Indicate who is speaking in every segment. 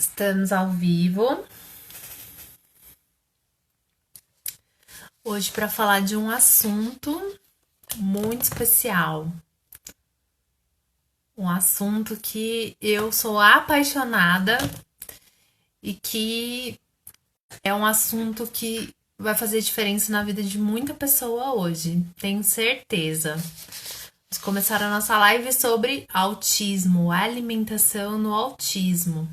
Speaker 1: Estamos ao vivo hoje para falar de um assunto muito especial. Um assunto que eu sou apaixonada e que é um assunto que vai fazer diferença na vida de muita pessoa hoje, tenho certeza. Vamos começar a nossa live sobre autismo, alimentação no autismo.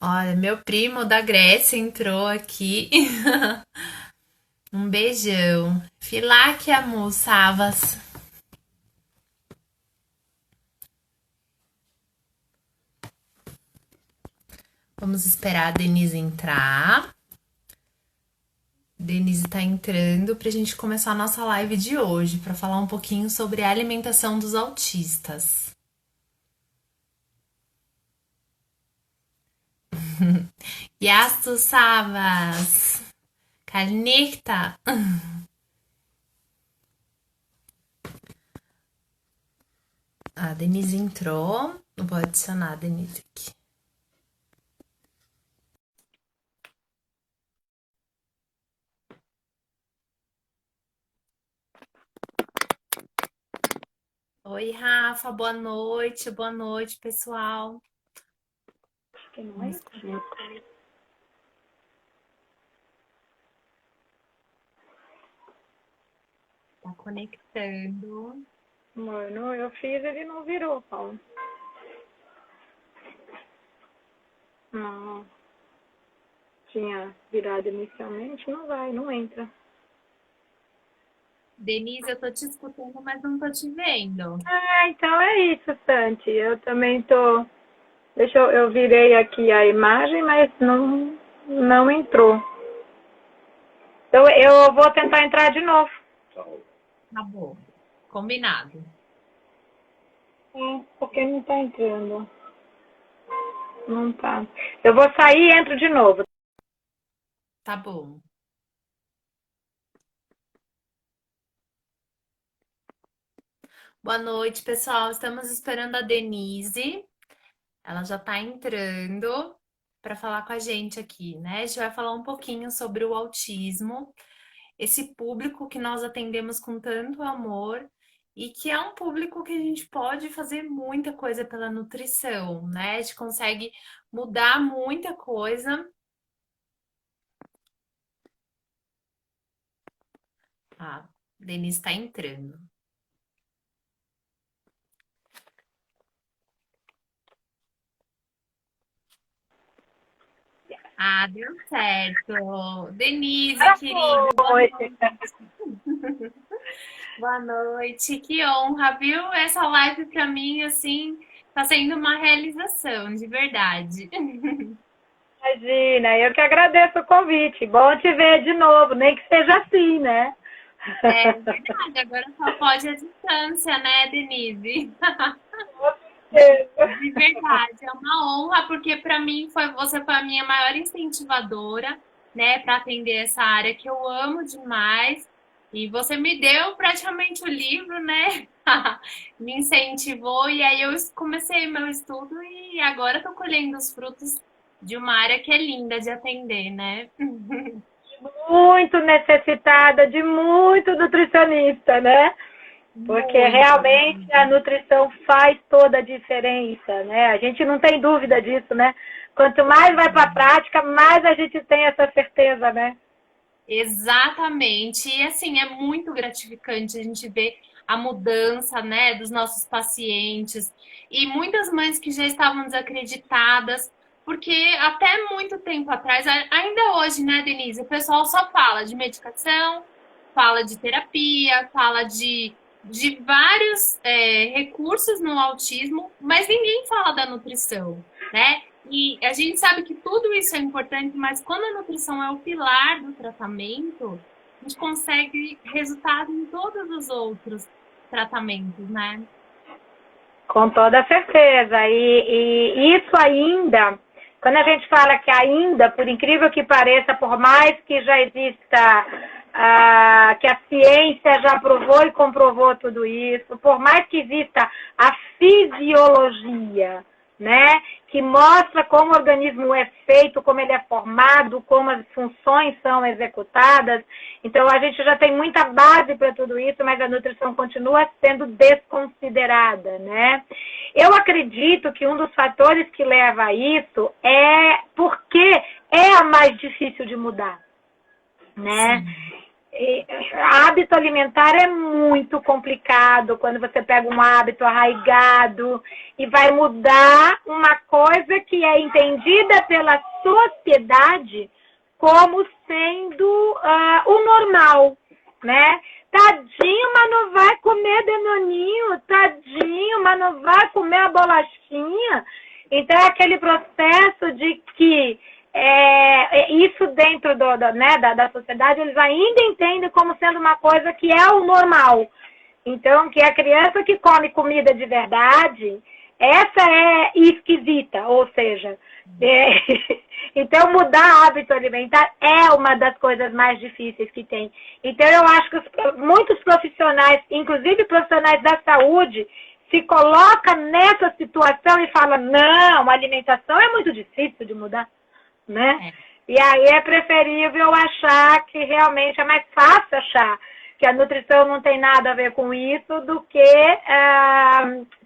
Speaker 1: Olha, meu primo da Grécia entrou aqui. Um beijão. Filáquia, moçavas. Vamos esperar a Denise entrar. Denise tá entrando pra gente começar a nossa live de hoje, para falar um pouquinho sobre a alimentação dos autistas. Yastu Savas. Carnicta. A Denise entrou. Vou adicionar a Denise aqui. Oi, Rafa, boa noite, pessoal.
Speaker 2: Acho que não é isso.
Speaker 1: Tá conectando.
Speaker 2: Mano, eu fiz, ele não virou, Paulo. Não. Tinha virado inicialmente, não vai, não entra.
Speaker 1: Denise, eu tô te escutando, mas não tô te vendo.
Speaker 2: Ah, então é isso, Santi. Eu também tô. Eu virei aqui a imagem, mas não entrou. Então eu vou tentar entrar de novo.
Speaker 1: Tá bom. Combinado.
Speaker 2: Porque não tá entrando. Não tá. Eu vou sair e entro de novo.
Speaker 1: Tá bom. Boa noite, pessoal. Estamos esperando a Denise. Ela já tá entrando para falar com a gente aqui, né? A gente vai falar um pouquinho sobre o autismo, esse público que nós atendemos com tanto amor e que é um público que a gente pode fazer muita coisa pela nutrição, né? A gente consegue mudar muita coisa. Ah, Denise está entrando. Ah, deu certo. Denise, querida, boa
Speaker 2: Oi.
Speaker 1: noite. Boa noite. Que honra, viu? Essa live para mim, assim, tá sendo uma realização, de verdade.
Speaker 2: Imagina, eu que agradeço o convite. Bom te ver de novo, nem que seja assim, né?
Speaker 1: É verdade, agora só pode a distância, né, Denise? De verdade, é uma honra, porque para mim você foi a minha maior incentivadora, né, para atender essa área que eu amo demais. E você me deu praticamente o livro, né? Me incentivou e aí eu comecei meu estudo e agora estou colhendo os frutos de uma área que é linda de atender, né?
Speaker 2: Muito necessitada de muito nutricionista, né? Porque
Speaker 1: Muito.
Speaker 2: realmente a nutrição faz toda a diferença, né? A gente não tem dúvida disso, né? Quanto mais vai para a prática, mais a gente tem essa certeza, né?
Speaker 1: Exatamente. E assim, é muito gratificante a gente ver a mudança, né, dos nossos pacientes e muitas mães que já estavam desacreditadas, porque até muito tempo atrás, ainda hoje, né, Denise, o pessoal só fala de medicação, fala de terapia, fala de vários recursos no autismo, mas ninguém fala da nutrição, né? E a gente sabe que tudo isso é importante, mas quando a nutrição é o pilar do tratamento, a gente consegue resultado em todos os outros tratamentos, né?
Speaker 2: Com toda certeza. E isso ainda, quando a gente fala que ainda, por incrível que pareça, por mais que já exista, que a ciência já provou e comprovou tudo isso, por mais que exista a fisiologia, né? Que mostra como o organismo é feito, como ele é formado, como as funções são executadas. Então, a gente já tem muita base para tudo isso, mas a nutrição continua sendo desconsiderada, né? Eu acredito que um dos fatores que leva a isso é porque é a mais difícil de mudar, né? Hábito alimentar é muito complicado quando você pega um hábito arraigado e vai mudar uma coisa que é entendida pela sociedade como sendo o normal, né? Tadinho, mas não vai comer danoninho, tadinho, mas não vai comer a bolachinha. Então é aquele processo de que isso dentro da sociedade, eles ainda entendem como sendo uma coisa que é o normal. Então, que a criança que come comida de verdade, essa é esquisita, ou seja, então mudar hábito alimentar é uma das coisas mais difíceis que tem. Então, eu acho que muitos profissionais, inclusive profissionais da saúde, se colocam nessa situação e falam, não, a alimentação é muito difícil de mudar, né? E aí é preferível achar que realmente é mais fácil achar que a nutrição não tem nada a ver com isso do que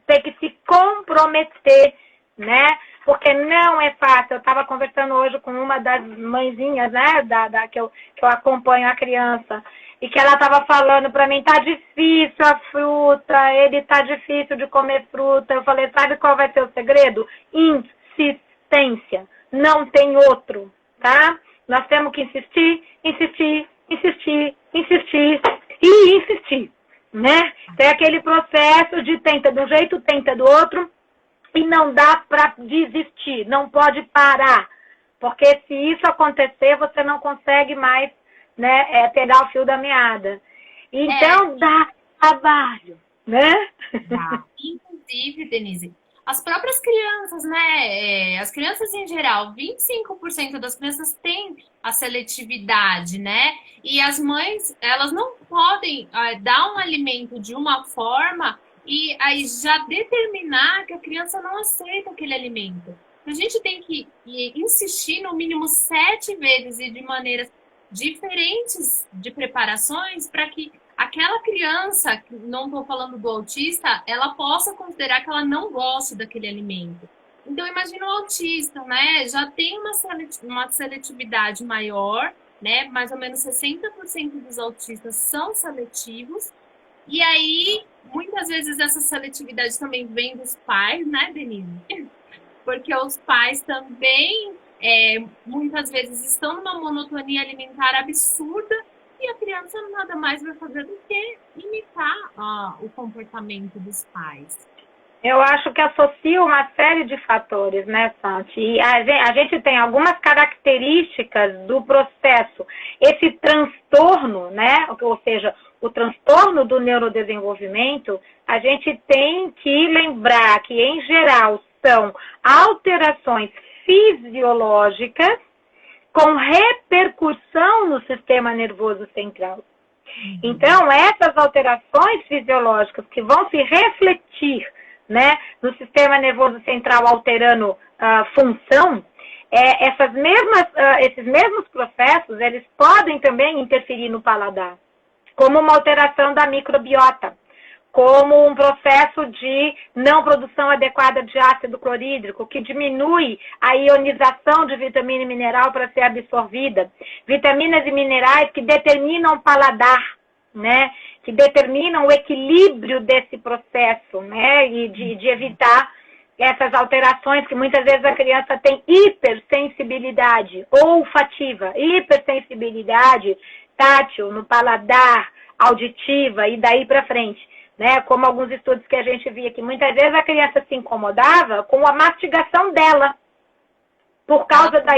Speaker 2: ter que se comprometer, né? Porque não é fácil. Eu estava conversando hoje com uma das mãezinhas, né, que eu acompanho a criança, e que ela estava falando para mim, tá difícil a fruta, ele tá difícil de comer fruta. Eu falei, sabe qual vai ser o segredo? Insistência. Não tem outro, tá? Nós temos que insistir, insistir, insistir, insistir e insistir, né? Tem aquele processo de tenta de um jeito, tenta do outro e não dá para desistir, não pode parar, porque se isso acontecer, você não consegue mais, né, pegar o fio da meada. Então dá trabalho, né?
Speaker 1: Dá. Inclusive, Denise, as próprias crianças, né? As crianças em geral, 25% das crianças têm a seletividade, né? E as mães, elas não podem dar um alimento de uma forma e aí já determinar que a criança não aceita aquele alimento. A gente tem que insistir no mínimo 7 vezes e de maneiras diferentes de preparações para que aquela criança, não estou falando do autista, ela possa considerar que ela não gosta daquele alimento. Então, imagina o autista, né? Já tem uma seletividade maior, né? Mais ou menos 60% dos autistas são seletivos. E aí, muitas vezes, essa seletividade também vem dos pais, né, Denise? Porque os pais também, muitas vezes, estão numa monotonia alimentar absurda. E a criança nada mais vai fazer do que imitar o comportamento dos pais.
Speaker 2: Eu acho que associa uma série de fatores, né, Santi? E a gente tem algumas características do processo. Esse transtorno, né, ou seja, o transtorno do neurodesenvolvimento, a gente tem que lembrar que, em geral, são alterações fisiológicas com repercussão no sistema nervoso central. Então, essas alterações fisiológicas que vão se refletir, né, no sistema nervoso central alterando função, esses mesmos processos, eles podem também interferir no paladar, como uma alteração da microbiota, como um processo de não produção adequada de ácido clorídrico, que diminui a ionização de vitamina e mineral para ser absorvida. Vitaminas e minerais que determinam o paladar, né? Que determinam o equilíbrio desse processo, né? E de evitar essas alterações que muitas vezes a criança tem hipersensibilidade olfativa, hipersensibilidade tátil no paladar, auditiva e daí para frente. Né, como alguns estudos que a gente via que muitas vezes a criança se incomodava com a mastigação dela, por causa da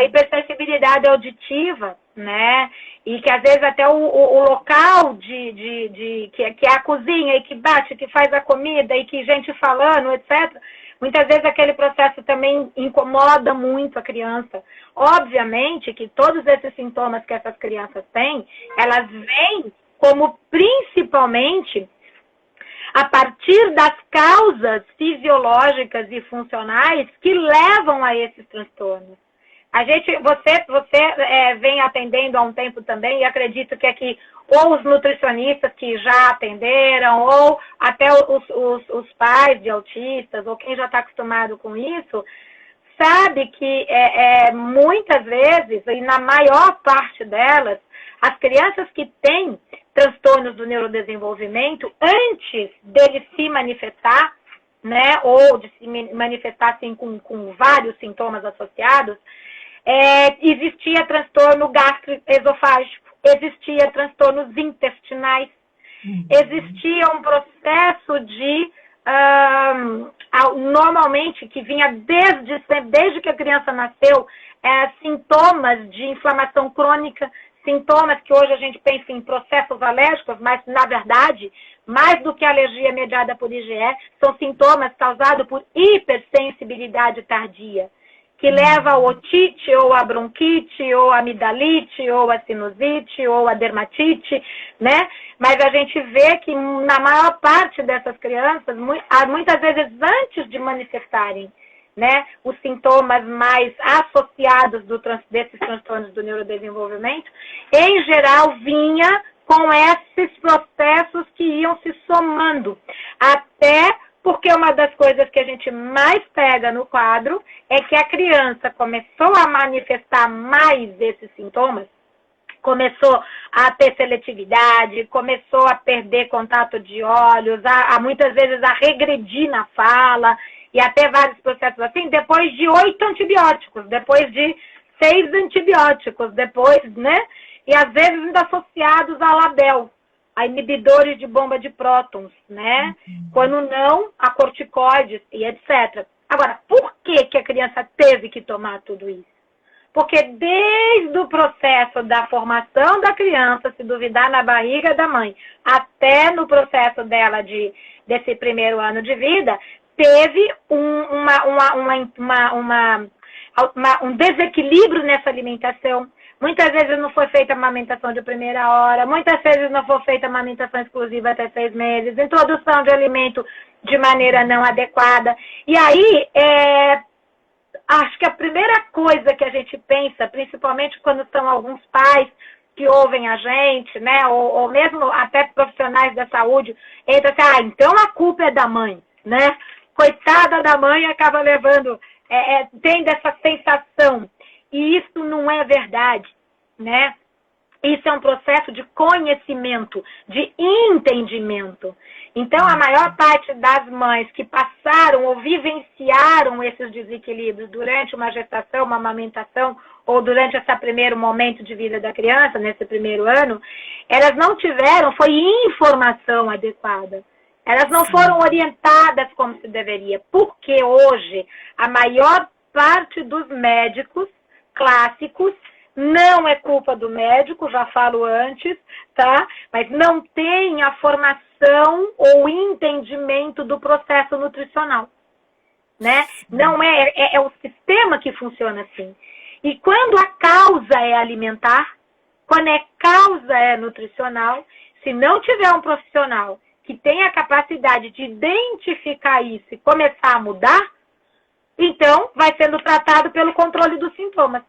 Speaker 2: hipersensibilidade auditiva, né? E que às vezes até o local que é a cozinha e que bate, que faz a comida e que gente falando, etc. Muitas vezes aquele processo também incomoda muito a criança. Obviamente que todos esses sintomas que essas crianças têm, elas vêm como principalmente a partir das causas fisiológicas e funcionais que levam a esses transtornos. Você vem atendendo há um tempo também, e acredito que aqui ou os nutricionistas que já atenderam, ou até os pais de autistas, ou quem já está acostumado com isso, sabe que muitas vezes, e na maior parte delas, as crianças que têm transtornos do neurodesenvolvimento, antes dele se manifestar, né, ou de se manifestar assim, com vários sintomas associados, existia transtorno gastroesofágico, existia transtornos intestinais, existia um processo de, normalmente, que vinha desde que a criança nasceu, sintomas de inflamação crônica, sintomas que hoje a gente pensa em processos alérgicos, mas, na verdade, mais do que alergia mediada por IgE, são sintomas causados por hipersensibilidade tardia, que leva a otite, ou a bronquite, ou a amidalite, ou a sinusite, ou a dermatite, né? Mas a gente vê que na maior parte dessas crianças, muitas vezes antes de manifestarem, né, os sintomas mais associados desses transtornos do neurodesenvolvimento, em geral vinha com esses processos que iam se somando, até porque uma das coisas que a gente mais pega no quadro é que a criança começou a manifestar mais esses sintomas, começou a ter seletividade, começou a perder contato de olhos, muitas vezes a regredir na fala, e até vários processos assim, depois de 8 antibióticos, depois de 6 antibióticos, depois, né? E às vezes ainda associados a label, a inibidores de bomba de prótons, né? Quando não, a corticoides e etc. Agora, por que a criança teve que tomar tudo isso? Porque desde o processo da formação da criança, se duvidar na barriga da mãe, até no processo dela desse primeiro ano de vida, teve um desequilíbrio nessa alimentação. Muitas vezes não foi feita amamentação de primeira hora, muitas vezes não foi feita amamentação exclusiva até 6 meses, introdução de alimento de maneira não adequada. E aí, acho que a primeira coisa que a gente pensa, principalmente quando são alguns pais que ouvem a gente, né, ou mesmo até profissionais da saúde, entra assim, então a culpa é da mãe, né? Coitada da mãe acaba levando, tendo essa sensação. E isso não é verdade, né? Isso é um processo de conhecimento, de entendimento. Então, a maior parte das mães que passaram ou vivenciaram esses desequilíbrios durante uma gestação, uma amamentação, ou durante esse primeiro momento de vida da criança, nesse primeiro ano, elas não tiveram, foi informação adequada. Elas não foram orientadas como se deveria, porque hoje a maior parte dos médicos clássicos, não é culpa do médico, já falo antes, tá? Mas não tem a formação ou entendimento do processo nutricional, né? Não é o sistema que funciona assim. E quando a causa é alimentar, quando a causa é nutricional, se não tiver um profissional que tenha a capacidade de identificar isso e começar a mudar, então vai sendo tratado pelo controle dos sintomas.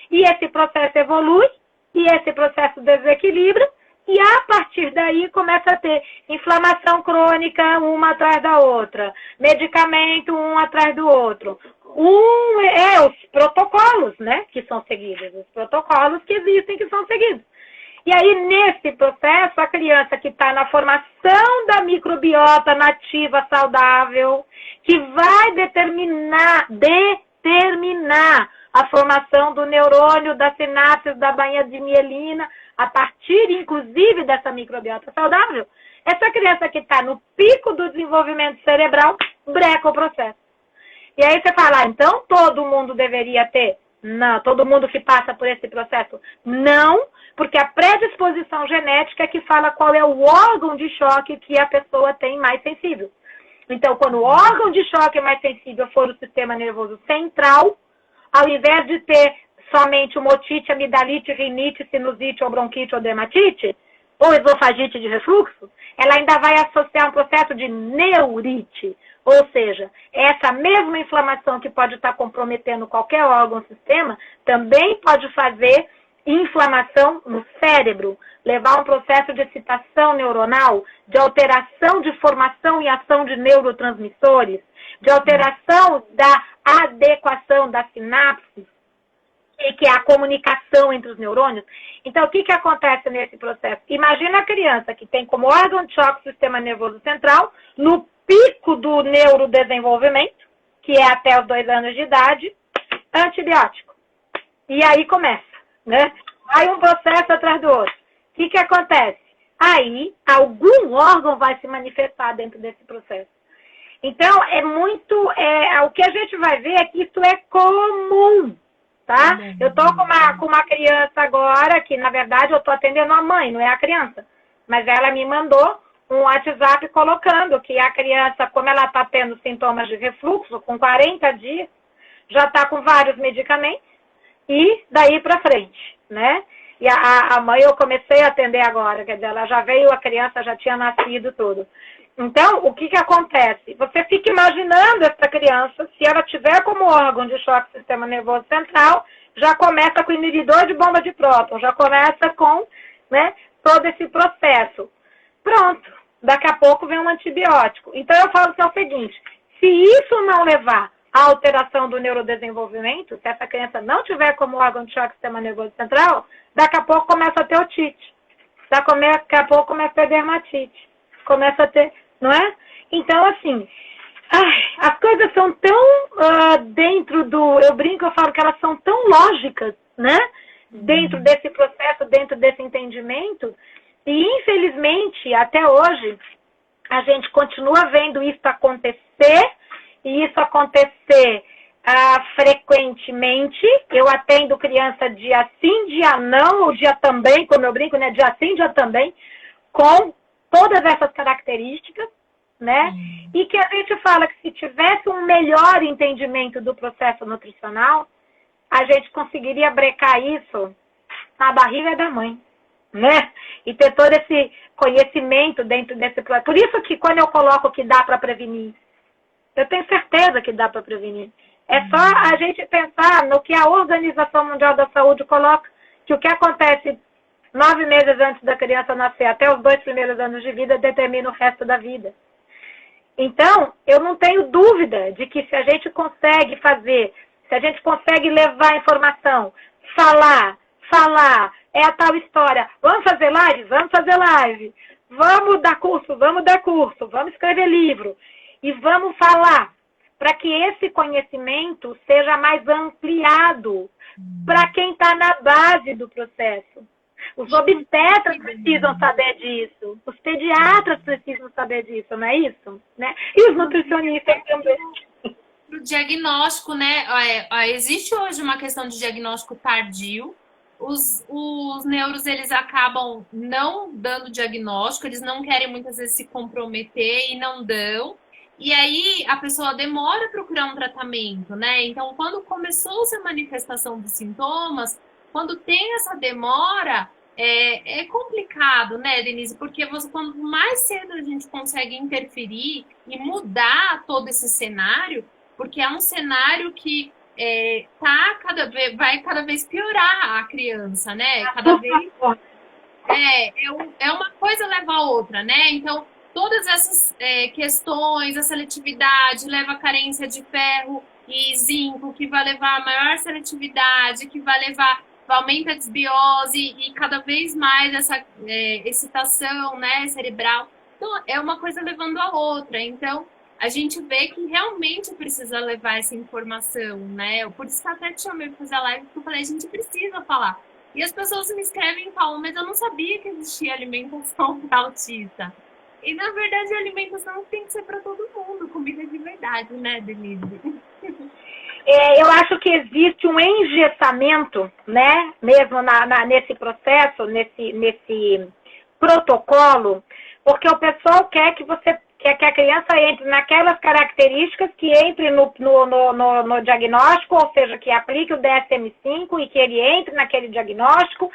Speaker 2: E esse processo evolui, e esse processo desequilibra, e a partir daí começa a ter inflamação crônica uma atrás da outra, medicamento um atrás do outro. Os protocolos, né, que são seguidos, os protocolos que existem que são seguidos. E aí, nesse processo, a criança que está na formação da microbiota nativa saudável, que vai determinar a formação do neurônio, das sinapses, da bainha de mielina, a partir, inclusive, dessa microbiota saudável, essa criança que está no pico do desenvolvimento cerebral, breca o processo. E aí você fala, então todo mundo deveria ter? Não, todo mundo que passa por esse processo? Não, porque a predisposição genética é que fala qual é o órgão de choque que a pessoa tem mais sensível. Então, quando o órgão de choque mais sensível for o sistema nervoso central, ao invés de ter somente uma otite, amidalite, rinite, sinusite ou bronquite ou dermatite, ou esofagite de refluxo, ela ainda vai associar um processo de neurite, ou seja, essa mesma inflamação que pode estar comprometendo qualquer órgão ou sistema, também pode fazer inflamação no cérebro, levar a um processo de excitação neuronal, de alteração de formação e ação de neurotransmissores, de alteração da adequação da sinapse, que é a comunicação entre os neurônios. Então, o que acontece nesse processo? Imagina a criança que tem como órgão de choque o sistema nervoso central, no pico do neurodesenvolvimento, que é até os 2 anos de idade, antibiótico. E aí começa, né? Aí um processo atrás do outro. O que acontece? Aí, algum órgão vai se manifestar dentro desse processo. Então, o que a gente vai ver é que isso é comum. Tá? Eu estou com uma criança agora, que na verdade eu estou atendendo a mãe, não é a criança. Mas ela me mandou um WhatsApp colocando que a criança, como ela está tendo sintomas de refluxo, com 40 dias, já está com vários medicamentos e daí para frente, né? E a mãe eu comecei a atender agora, quer dizer, ela já veio, a criança já tinha nascido tudo. Então, o que acontece? Você fica imaginando essa criança, se ela tiver como órgão de choque do sistema nervoso central, já começa com inibidor de bomba de próton, já começa com, né, todo esse processo. Pronto, daqui a pouco vem um antibiótico. Então, eu falo que é o seguinte, se isso não levar à alteração do neurodesenvolvimento, se essa criança não tiver como órgão de choque do sistema nervoso central, daqui a pouco começa a ter otite, daqui a pouco começa a ter dermatite, começa a ter, não é? Então, assim, as coisas são tão dentro do... Eu brinco, eu falo que elas são tão lógicas, né? Dentro desse processo, dentro desse entendimento. E, infelizmente, até hoje, a gente continua vendo isso acontecer. E isso acontecer frequentemente. Eu atendo criança dia sim, dia não, ou dia também, como eu brinco, né? Dia sim, dia também, com todas essas características, né? E que a gente fala que se tivesse um melhor entendimento do processo nutricional, a gente conseguiria brecar isso na barriga da mãe, né? E ter todo esse conhecimento dentro desse processo. Por isso que quando eu coloco que dá para prevenir, eu tenho certeza que dá para prevenir. É só a gente pensar no que a Organização Mundial da Saúde coloca, que o que acontece 9 meses antes da criança nascer, até os 2 primeiros anos de vida, determina o resto da vida. Então, eu não tenho dúvida de que se a gente consegue fazer, se a gente consegue levar a informação, falar, é a tal história, vamos fazer live? Vamos fazer live. Vamos dar curso, vamos escrever livro. E vamos falar para que esse conhecimento seja mais ampliado para quem está na base do processo. Os obstetras precisam saber disso. Os pediatras precisam saber disso, não é isso? Né? E os nutricionistas também.
Speaker 1: O diagnóstico, né? Existe hoje uma questão de diagnóstico tardio. Os neuros, eles acabam não dando diagnóstico, eles não querem muitas vezes se comprometer e não dão. E aí a pessoa demora a procurar um tratamento, né? Então, quando começou-se a manifestação dos sintomas, quando tem essa demora, é complicado, né, Denise? Porque quanto mais cedo a gente consegue interferir e mudar todo esse cenário, porque é um cenário que vai cada vez piorar a criança, né? Cada vez uma coisa leva a outra, né? Então, todas essas questões, a seletividade leva a carência de ferro e zinco, que vai levar a maior seletividade, que vai levar aumenta a desbiose e cada vez mais essa excitação, né, cerebral. Então, é uma coisa levando a outra. Então, a gente vê que realmente precisa levar essa informação, né? Por isso que eu até te chamei para fazer a live, porque eu falei, a gente precisa falar. E as pessoas me escrevem e falam, mas eu não sabia que existia alimentação para autista. E, na verdade, a alimentação tem que ser para todo mundo, comida de verdade, né, Denise?
Speaker 2: Eu acho que existe um engessamento, né, mesmo nesse processo, nesse protocolo, porque o pessoal quer que a criança entre naquelas características, que entre no diagnóstico, ou seja, que aplique o DSM-5 e que ele entre naquele diagnóstico,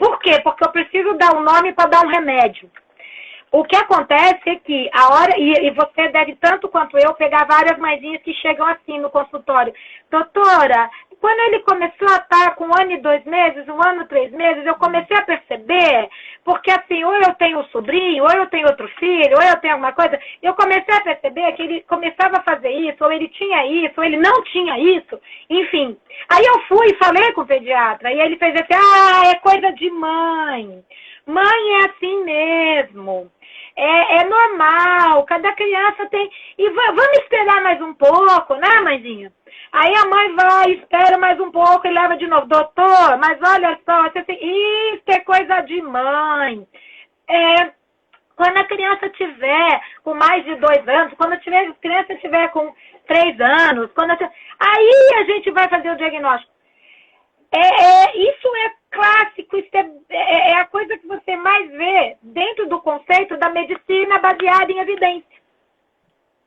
Speaker 2: Por quê? Porque eu preciso dar um nome para dar um remédio. O que acontece é que a hora, e você deve tanto quanto eu pegar várias mãezinhas que chegam assim no consultório. Doutora, quando ele começou a estar com 1 ano e 2 meses, 1 ano e 3 meses, eu comecei a perceber, porque assim, ou eu tenho um sobrinho, ou eu tenho outro filho, ou eu tenho alguma coisa, eu comecei a perceber que ele começava a fazer isso, ou ele tinha isso, ou ele não tinha isso, enfim. Aí eu fui e falei com o pediatra, e ele fez assim, é coisa de mãe. Mãe é assim mesmo. É normal, cada criança tem... E vamos esperar mais um pouco, né, mãezinha? Aí a mãe vai, espera mais um pouco e leva de novo. Doutor, mas olha só, você tem... isso é coisa de mãe. Quando a criança tiver com mais de 2 anos, quando a criança tiver com 3 anos, aí a gente vai fazer o diagnóstico. Isso é clássico, isso é a coisa que você mais vê dentro do conceito da medicina baseada em evidência,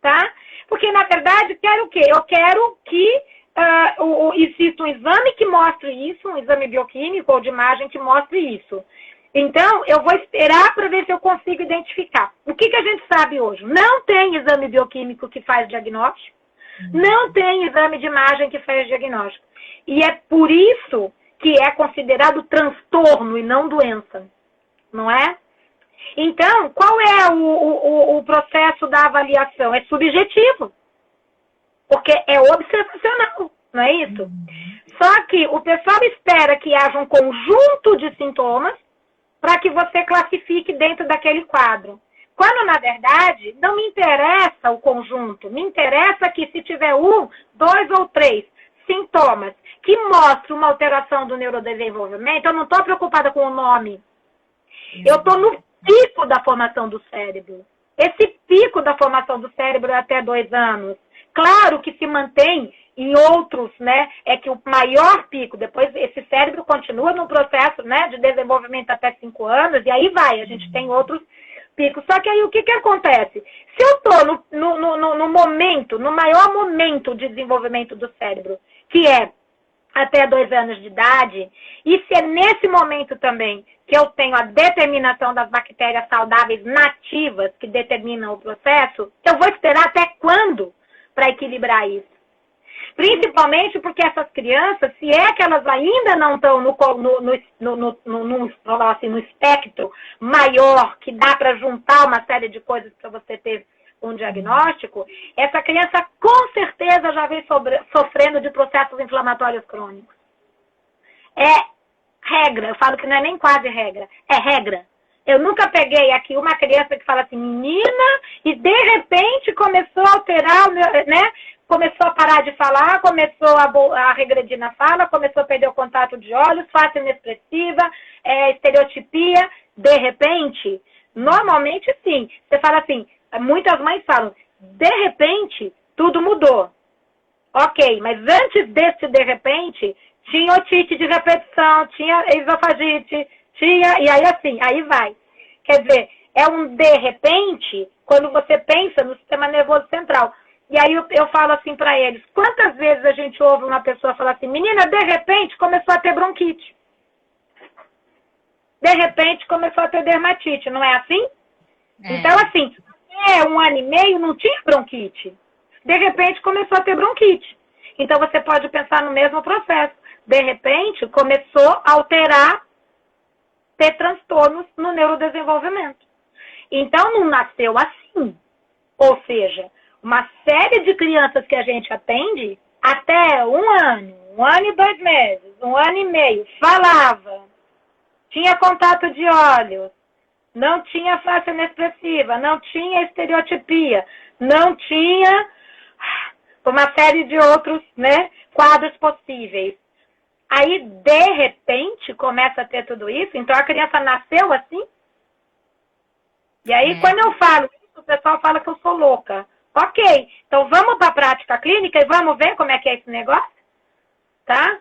Speaker 2: tá? Porque, na verdade, quero o quê? Eu quero que exista um exame que mostre isso, um exame bioquímico ou de imagem que mostre isso. Então, eu vou esperar para ver se eu consigo identificar. O que a gente sabe hoje? Não tem exame bioquímico que faz diagnóstico, não tem exame de imagem que faz diagnóstico. E é por isso que é considerado transtorno e não doença, não é? Então, qual é o processo da avaliação? É subjetivo, porque é observacional, não é isso? Só que o pessoal espera que haja um conjunto de sintomas para que você classifique dentro daquele quadro. Quando, na verdade, não me interessa o conjunto, me interessa que se tiver 1, 2 ou 3 sintomas que mostram uma alteração do neurodesenvolvimento, eu não estou preocupada com o nome. Eu estou no pico da formação do cérebro. Esse pico da formação do cérebro é até 2 anos. Claro que se mantém em outros, né? É que o maior pico, depois esse cérebro continua no processo, né, de desenvolvimento até 5 anos, e aí vai, a gente tem outros picos. Só que aí o que acontece? Se eu estou no momento, no maior momento de desenvolvimento do cérebro, que é até 2 anos de idade, e se é nesse momento também que eu tenho a determinação das bactérias saudáveis nativas que determinam o processo, eu vou esperar até quando para equilibrar isso? Principalmente porque essas crianças, se é que elas ainda não estão no espectro maior, que dá para juntar uma série de coisas para você ter um diagnóstico, essa criança com certeza já vem sofrendo de processos inflamatórios crônicos. É regra, eu falo que não é nem quase regra, é regra. Eu nunca peguei aqui uma criança que fala assim, menina, e de repente começou a alterar, né? Começou a parar de falar, começou a regredir na fala, começou a perder o contato de olhos, face inexpressiva, estereotipia. De repente, normalmente sim. Você fala assim, muitas mães falam, de repente, tudo mudou. Ok, mas antes desse de repente, tinha otite de repetição, tinha esofagite, e aí assim, aí vai. Quer dizer, é um de repente quando você pensa no sistema nervoso central. E aí eu falo assim para eles, quantas vezes a gente ouve uma pessoa falar assim, menina, de repente começou a ter bronquite. De repente começou a ter dermatite, não é assim? Então assim, até 1 ano e meio não tinha bronquite. De repente começou a ter bronquite. Então você pode pensar no mesmo processo. De repente começou a alterar, ter transtornos no neurodesenvolvimento. Então não nasceu assim. Ou seja, uma série de crianças que a gente atende, até 1 ano, 1 ano e 2 meses, 1 ano e meio, falava, tinha contato de olhos, não tinha face inexpressiva, não tinha estereotipia, não tinha uma série de outros, né, quadros possíveis. Aí, de repente, começa a ter tudo isso, então a criança nasceu assim. E aí, quando eu falo isso, o pessoal fala que eu sou louca. Ok, então vamos para a prática clínica e vamos ver como é que é esse negócio? Tá?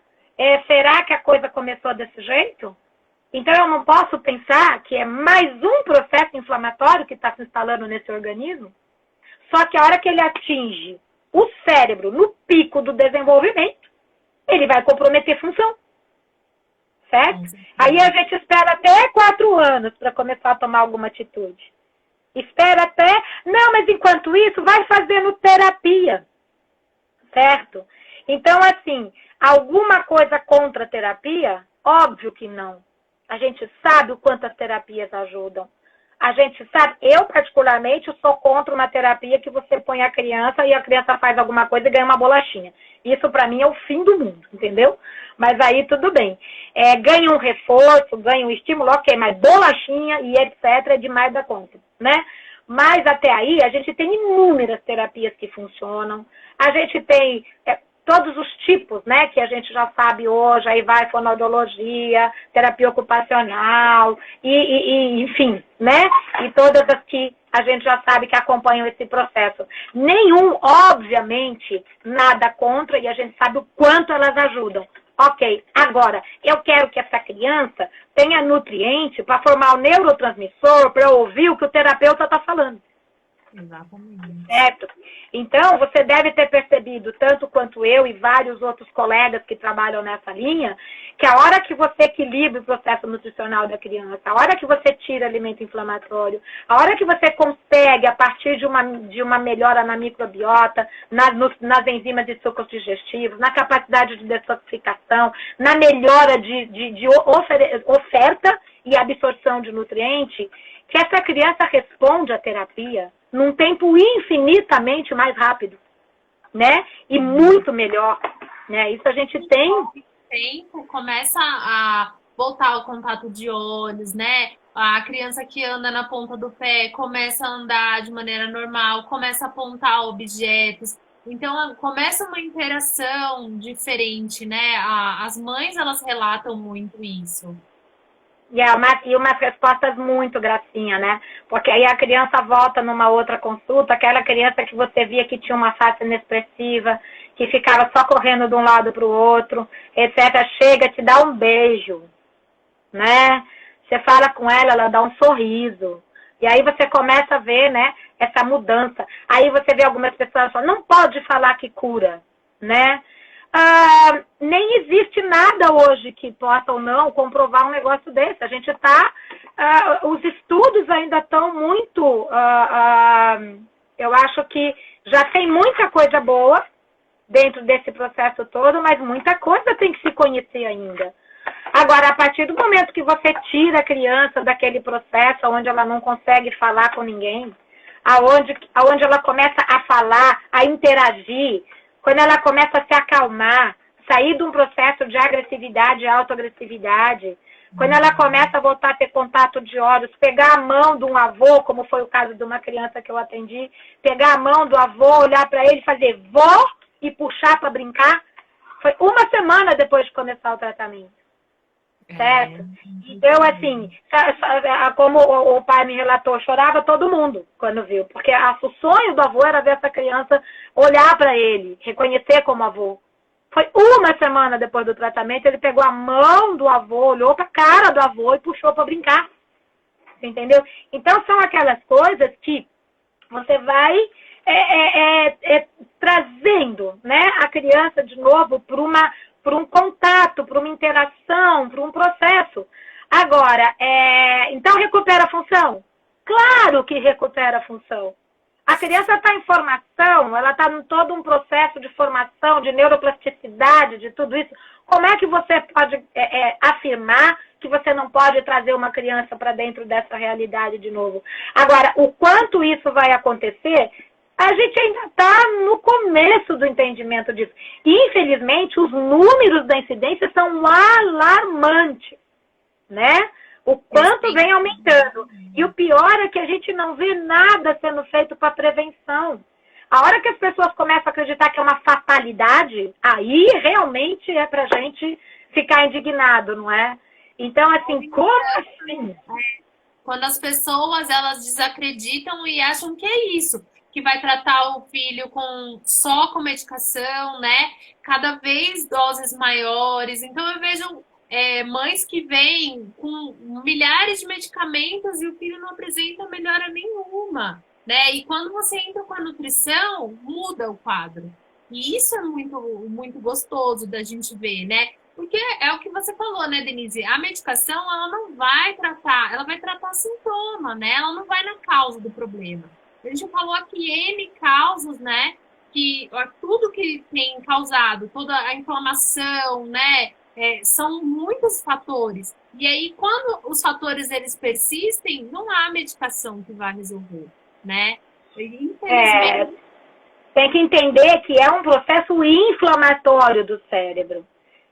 Speaker 2: Será que a coisa começou desse jeito? Então eu não posso pensar que é mais um processo inflamatório que está se instalando nesse organismo? Só que a hora que ele atinge o cérebro no pico do desenvolvimento, ele vai comprometer função. certo? Aí a gente espera até 4 anos para começar a tomar alguma atitude. Espera até... Não, mas enquanto isso, vai fazendo terapia, certo? Então, assim, alguma coisa contra a terapia? Óbvio que não. A gente sabe o quanto as terapias ajudam. A gente sabe, eu particularmente sou contra uma terapia que você põe a criança e a criança faz alguma coisa e ganha uma bolachinha. Isso para mim é o fim do mundo, entendeu? Mas aí tudo bem. Ganha um reforço, ganha um estímulo, ok, mas bolachinha e etc. é demais da conta, né? Mas até aí a gente tem inúmeras terapias que funcionam. A gente tem todos os tipos, né, que a gente já sabe hoje, aí vai fonoaudiologia, terapia ocupacional, enfim, né, e todas as que a gente já sabe que acompanham esse processo. Nenhum, obviamente, nada contra, e a gente sabe o quanto elas ajudam. Ok, agora, eu quero que essa criança tenha nutriente para formar o neurotransmissor, para ouvir o que o terapeuta está falando.
Speaker 1: Exatamente.
Speaker 2: Certo? Então, você deve ter percebido, tanto quanto eu e vários outros colegas que trabalham nessa linha, que a hora que você equilibra o processo nutricional da criança, a hora que você tira alimento inflamatório, a hora que você consegue, a partir de uma melhora na microbiota, nas enzimas de sucos digestivos, na capacidade de detoxificação, na melhora de oferta e absorção de nutriente, que essa criança responde à terapia num tempo infinitamente mais rápido, né? E muito melhor, né? Isso a gente tem.
Speaker 1: Tempo começa a voltar ao contato de olhos, né? A criança que anda na ponta do pé começa a andar de maneira normal, começa a apontar objetos. Então, começa uma interação diferente, né? As mães, elas relatam muito isso.
Speaker 2: E umas respostas muito gracinha, né? Porque aí a criança volta numa outra consulta, aquela criança que você via que tinha uma face inexpressiva, que ficava só correndo de um lado para o outro, etc. Chega, te dá um beijo, né? Você fala com ela, ela dá um sorriso. E aí você começa a ver, né, essa mudança. Aí você vê algumas pessoas falando, não pode falar que cura, né? Nem existe nada hoje que possa ou não comprovar um negócio desse. A gente está... os estudos ainda estão muito... eu acho que já tem muita coisa boa dentro desse processo todo, mas muita coisa tem que se conhecer ainda. Agora, a partir do momento que você tira a criança daquele processo onde ela não consegue falar com ninguém, aonde ela começa a falar, a interagir, quando ela começa a se acalmar, sair de um processo de agressividade e autoagressividade, quando ela começa a voltar a ter contato de olhos, pegar a mão de um avô, como foi o caso de uma criança que eu atendi, pegar a mão do avô, olhar para ele, fazer vó e puxar para brincar, foi 1 semana depois de começar o tratamento. Certo? Então, assim, como o pai me relatou, chorava todo mundo quando viu, porque o sonho do avô era ver essa criança olhar para ele, reconhecer como avô. Foi 1 semana depois do tratamento, ele pegou a mão do avô, olhou para a cara do avô e puxou para brincar. Entendeu? Então, são aquelas coisas que você vai trazendo, né, a criança de novo para um contato, para uma interação, para um processo. Agora, então recupera a função? Claro que recupera a função. A criança está em formação, ela está em todo um processo de formação, de neuroplasticidade, de tudo isso. Como é que você pode afirmar que você não pode trazer uma criança para dentro dessa realidade de novo? Agora, o quanto isso vai acontecer, a gente ainda está no começo do entendimento disso. Infelizmente, os números da incidência são alarmantes, né? O quanto vem aumentando. E o pior é que a gente não vê nada sendo feito para prevenção. A hora que as pessoas começam a acreditar que é uma fatalidade, aí realmente é para a gente ficar indignado, não é? Então, assim, como assim?
Speaker 1: Quando as pessoas, elas desacreditam e acham que é isso, que vai tratar o filho só com medicação, né? Cada vez doses maiores. Então, eu vejo mães que vêm com milhares de medicamentos e o filho não apresenta melhora nenhuma, né? E quando você entra com a nutrição, muda o quadro. E isso é muito, muito gostoso da gente ver, né? Porque é o que você falou, né, Denise? A medicação, ela não vai tratar, ela vai tratar sintoma, né? Ela não vai na causa do problema. A gente falou aqui N causas, né? Que ó, tudo que tem causado, toda a inflamação, né? São muitos fatores. E aí, quando os fatores eles persistem, não há medicação que vai resolver, né? Infelizmente.
Speaker 2: Tem que entender que é um processo inflamatório do cérebro.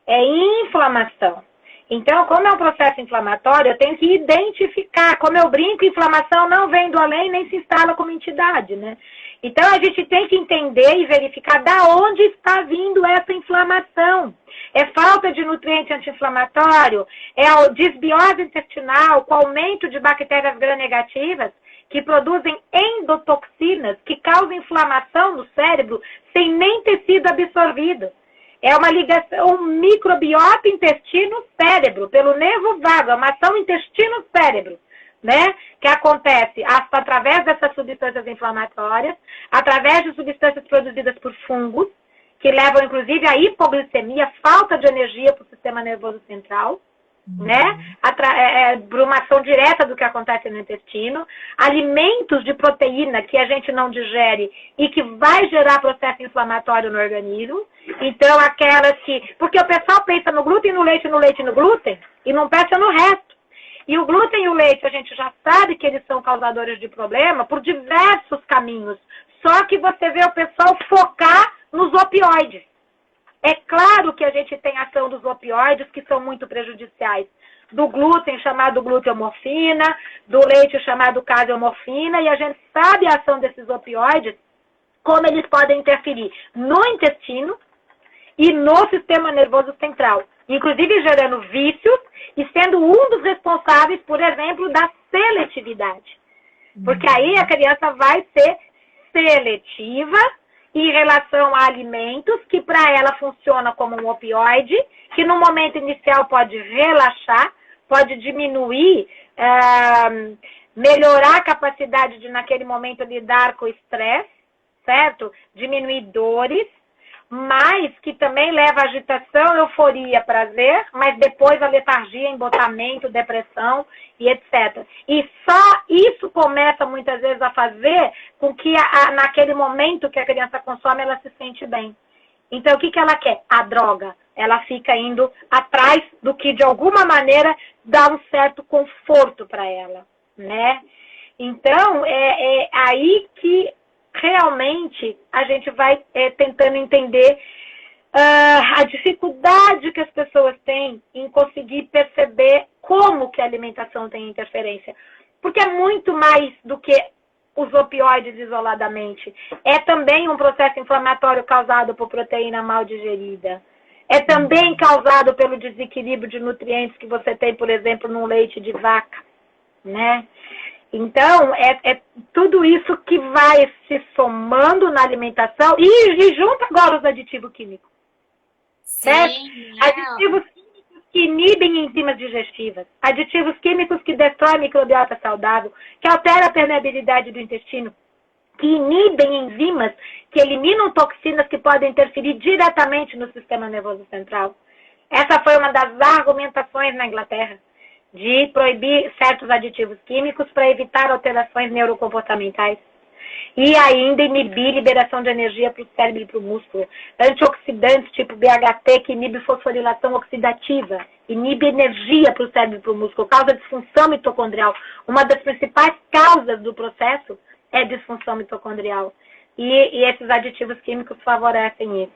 Speaker 2: É inflamação. Então, como é um processo inflamatório, eu tenho que identificar. Como eu brinco, inflamação não vem do além nem se instala como entidade, né? Então, a gente tem que entender e verificar da onde está vindo essa inflamação. É falta de nutriente anti-inflamatório? É a desbiose intestinal com aumento de bactérias gram-negativas que produzem endotoxinas que causam inflamação no cérebro sem nem ter sido absorvido? É uma ligação microbiota intestino-cérebro, pelo nervo vago, é uma ação intestino-cérebro, né? Que acontece através dessas substâncias inflamatórias, através de substâncias produzidas por fungos, que levam, inclusive, à hipoglicemia, falta de energia para o sistema nervoso central, né? Por uma ação direta do que acontece no intestino, alimentos de proteína que a gente não digere e que vai gerar processo inflamatório no organismo. Então, aquelas que... Porque o pessoal pensa no glúten, no leite e no glúten, e não pensa no resto. E o glúten e o leite, a gente já sabe que eles são causadores de problema por diversos caminhos. Só que você vê o pessoal focar nos opioides. É claro que a gente tem ação dos opioides que são muito prejudiciais. Do glúten, chamado gluteomorfina, do leite, chamado caseomorfina, e a gente sabe a ação desses opioides, como eles podem interferir no intestino e no sistema nervoso central, inclusive gerando vícios e sendo um dos responsáveis, por exemplo, da seletividade. Porque aí a criança vai ser seletiva em relação a alimentos que para ela funciona como um opioide, que no momento inicial pode relaxar, pode diminuir, melhorar a capacidade de naquele momento lidar com o estresse, certo? Diminuir dores, mas que também leva a agitação, euforia, prazer, mas depois a letargia, embotamento, depressão e etc. E só isso começa muitas vezes a fazer com que naquele momento que a criança consome, ela se sente bem. Então, o que ela quer? A droga. Ela fica indo atrás do que, de alguma maneira, dá um certo conforto para ela, né? Então, é aí que realmente a gente vai tentando entender a dificuldade que as pessoas têm em conseguir perceber como que a alimentação tem interferência. Porque é muito mais do que os opioides isoladamente. É também um processo inflamatório causado por proteína mal digerida. É também causado pelo desequilíbrio de nutrientes que você tem, por exemplo, no leite de vaca, né? Então, é tudo isso que vai se somando na alimentação e junto agora os aditivos químicos. Certo? Aditivos químicos que inibem enzimas digestivas, aditivos químicos que destroem a microbiota saudável, que alteram a permeabilidade do intestino, que inibem enzimas que eliminam toxinas que podem interferir diretamente no sistema nervoso central. Essa foi uma das argumentações na Inglaterra, de proibir certos aditivos químicos para evitar alterações neurocomportamentais. E ainda inibir liberação de energia para o cérebro e para o músculo. Antioxidantes tipo BHT, que inibe fosforilação oxidativa, inibe energia para o cérebro e para o músculo, causa disfunção mitocondrial. Uma das principais causas do processo é disfunção mitocondrial. E esses aditivos químicos favorecem isso.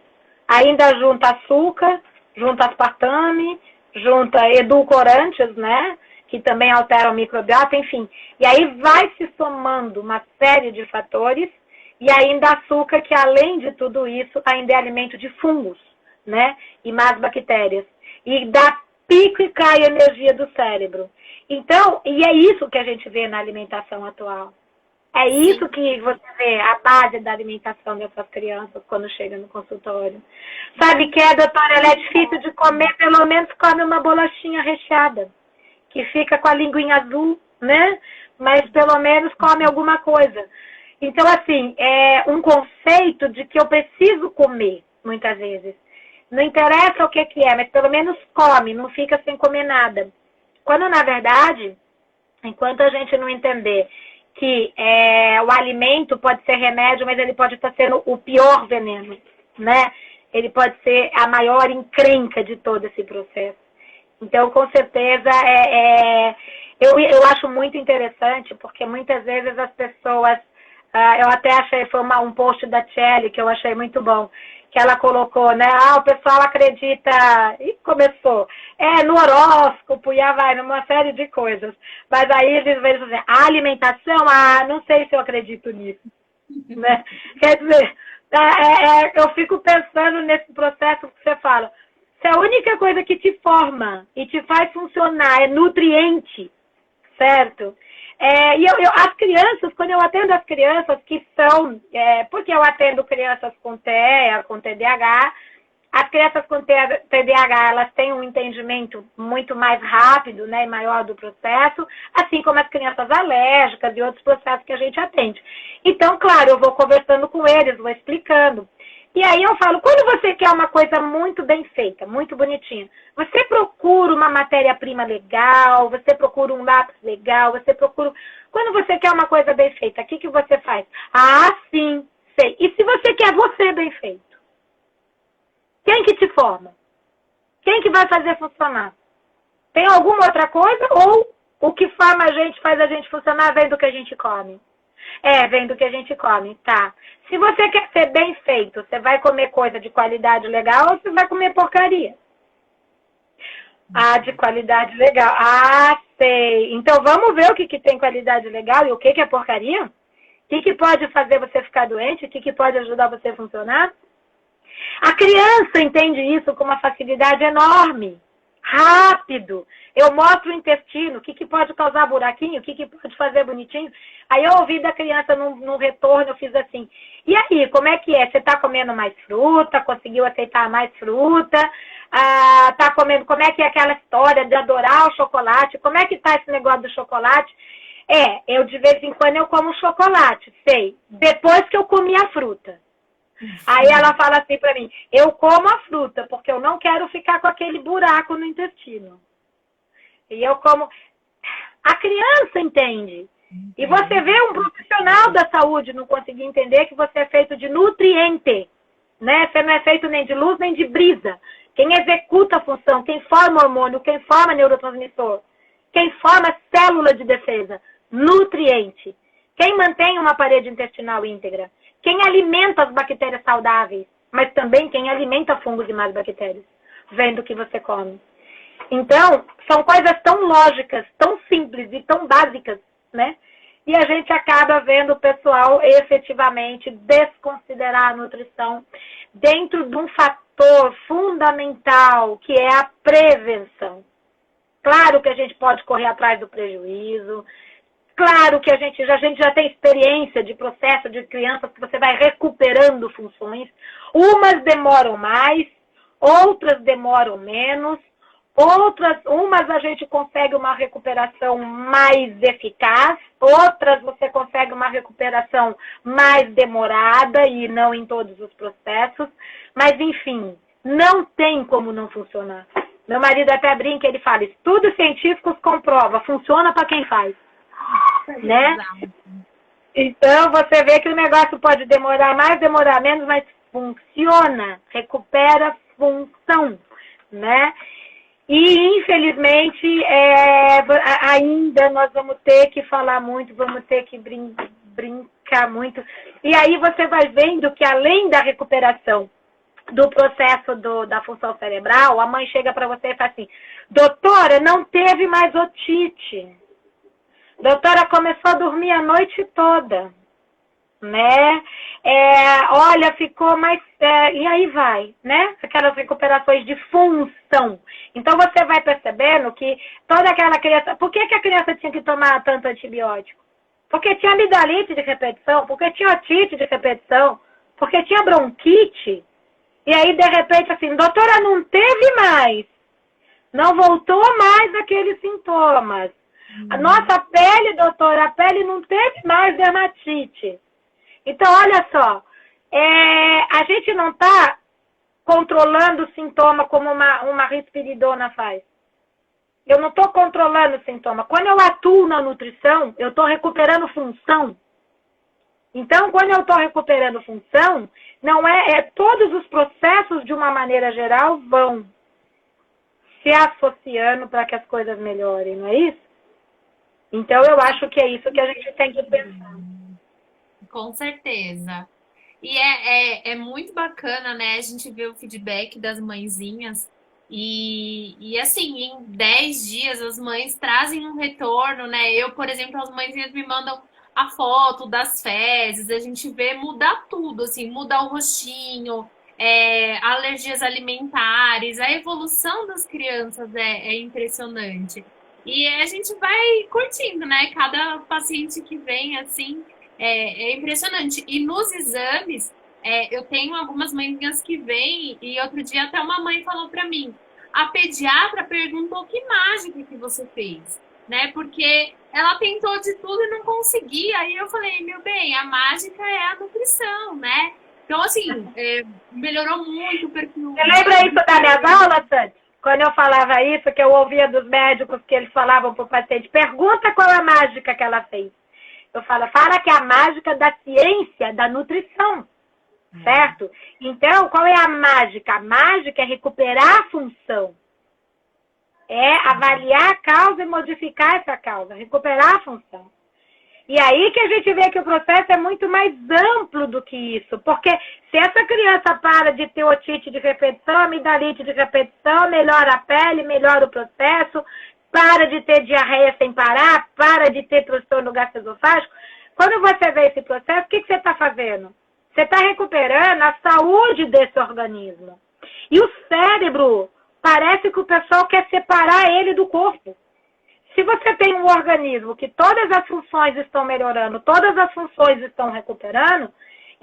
Speaker 2: Ainda junta açúcar, junta aspartame, junta edulcorantes, né? Que também alteram o microbiota, enfim. E aí vai se somando uma série de fatores e ainda açúcar, que além de tudo isso, ainda é alimento de fungos, né? E más bactérias. E dá pico e cai a energia do cérebro. Então, e é isso que a gente vê na alimentação atual. É isso que você vê, a base da alimentação dessas crianças quando chega no consultório. Sabe que doutora, ela é difícil de comer, pelo menos come uma bolachinha recheada, que fica com a linguinha azul, né? Mas pelo menos come alguma coisa. Então, assim, é um conceito de que eu preciso comer, muitas vezes. Não interessa o que é, mas pelo menos come, não fica sem comer nada. Quando, na verdade, enquanto a gente não entender que o alimento pode ser remédio, mas ele pode estar sendo o pior veneno, né? Ele pode ser a maior encrenca de todo esse processo. Então, com certeza, eu acho muito interessante, porque muitas vezes as pessoas... eu até achei, foi um post da Tchelle que eu achei muito bom, que ela colocou, né? O pessoal acredita... E começou. No horóscopo, e vai numa série de coisas. Mas aí eles vão dizer, a alimentação, não sei se eu acredito nisso. Né? Quer dizer, eu fico pensando nesse processo que você fala. Se a única coisa que te forma e te faz funcionar é nutriente, certo? As crianças, quando eu atendo as crianças que são, porque eu atendo crianças com TEA, com TDAH, as crianças com TDAH, elas têm um entendimento muito mais rápido, né, e maior do processo, assim como as crianças alérgicas e outros processos que a gente atende. Então, claro, eu vou conversando com eles, vou explicando. E aí eu falo, quando você quer uma coisa muito bem feita, muito bonitinha, você procura uma matéria-prima legal, você procura um lápis legal, você procura... Quando você quer uma coisa bem feita, o que você faz? Sim, sei. E se você quer você bem feito? Quem que te forma? Quem que vai fazer funcionar? Tem alguma outra coisa? Ou o que forma a gente, faz a gente funcionar, vem do que a gente come? Vem do que a gente come, tá. Se você quer ser bem feito, você vai comer coisa de qualidade legal ou você vai comer porcaria? De qualidade legal. Sei. Então vamos ver o que tem qualidade legal e o que é porcaria? O que pode fazer você ficar doente? O que pode ajudar você a funcionar? A criança entende isso com uma facilidade enorme. Rápido. Eu mostro o intestino, o que pode causar buraquinho, o que pode fazer bonitinho. Aí eu ouvi da criança no retorno, eu fiz assim. E aí, como é que é? Você está comendo mais fruta? Conseguiu aceitar mais fruta? Tá comendo, como é que é aquela história de adorar o chocolate? Como é que tá esse negócio do chocolate? Eu de vez em quando eu como chocolate, sei. Depois que eu comi a fruta. Aí ela fala assim pra mim, eu como a fruta, porque eu não quero ficar com aquele buraco no intestino. E eu como... A criança entende. E você vê um profissional da saúde não conseguir entender que você é feito de nutriente. Né? Você não é feito nem de luz, nem de brisa. Quem executa a função, quem forma hormônio, quem forma neurotransmissor, quem forma célula de defesa, nutriente. Quem mantém uma parede intestinal íntegra. Quem alimenta as bactérias saudáveis, mas também quem alimenta fungos e mais bactérias, vendo o que você come. Então, são coisas tão lógicas, tão simples e tão básicas, né? E a gente acaba vendo o pessoal efetivamente desconsiderar a nutrição dentro de um fator fundamental, que é a prevenção. Claro que a gente pode correr atrás do prejuízo. Claro que a gente já tem experiência de processo de crianças que você vai recuperando funções. Umas demoram mais, outras demoram menos. Umas a gente consegue uma recuperação mais eficaz, outras você consegue uma recuperação mais demorada e não em todos os processos. Mas, enfim, não tem como não funcionar. Meu marido até brinca, ele fala, estudos científicos comprova, funciona para quem faz. Né? Então você vê que o negócio pode demorar mais, demorar menos, mas funciona, recupera função, né? E infelizmente ainda nós vamos ter que falar muito, vamos ter que brincar muito. E aí você vai vendo que além da recuperação do processo da função cerebral, a mãe chega para você e fala assim, doutora, não teve mais otite. Doutora, começou a dormir a noite toda, né? Olha, ficou mais... e aí vai, né? Aquelas recuperações de função. Então, você vai percebendo que toda aquela criança... Por que a criança tinha que tomar tanto antibiótico? Porque tinha amidalite de repetição, porque tinha otite de repetição, porque tinha bronquite. E aí, de repente, assim, doutora, não teve mais. Não voltou mais aqueles sintomas. A nossa pele, doutora, a pele não teve mais dermatite. Então, olha só, a gente não está controlando o sintoma como uma risperidona faz. Eu não estou controlando o sintoma. Quando eu atuo na nutrição, eu estou recuperando função. Então, quando eu estou recuperando função, não todos os processos, de uma maneira geral, vão se associando para que as coisas melhorem, não é isso? Então, eu acho que é isso que a gente tem que pensar.
Speaker 1: Com certeza. E é muito bacana, né? A gente vê o feedback das mãezinhas. E assim, em 10 dias as mães trazem um retorno, né? Eu, por exemplo, as mãezinhas me mandam a foto das fezes, a gente vê mudar tudo, assim, mudar o rostinho, alergias alimentares, a evolução das crianças é impressionante. E a gente vai curtindo, né? Cada paciente que vem, assim, é impressionante. E nos exames, eu tenho algumas mãinhas que vêm, e outro dia até uma mãe falou para mim, a pediatra perguntou que mágica que você fez, né? Porque ela tentou de tudo e não conseguia. Aí eu falei, meu bem, a mágica é a nutrição, né? Então, assim, melhorou muito o perfil.
Speaker 2: Você lembra isso da minha aula, Sandy? Quando eu falava isso, que eu ouvia dos médicos que eles falavam para o paciente, pergunta qual é a mágica que ela fez. Eu falo, fala que é a mágica da ciência, da nutrição, certo? Então, qual é a mágica? A mágica é recuperar a função. É avaliar a causa e modificar essa causa, recuperar a função. E aí que a gente vê que o processo é muito mais amplo do que isso. Porque se essa criança para de ter otite de repetição, amidalite de repetição, melhora a pele, melhora o processo, para de ter diarreia sem parar, para de ter transtorno gastroesofágico. Quando você vê esse processo, o que você está fazendo? Você está recuperando a saúde desse organismo. E o cérebro, parece que o pessoal quer separar ele do corpo. Se você tem um organismo que todas as funções estão melhorando, todas as funções estão recuperando,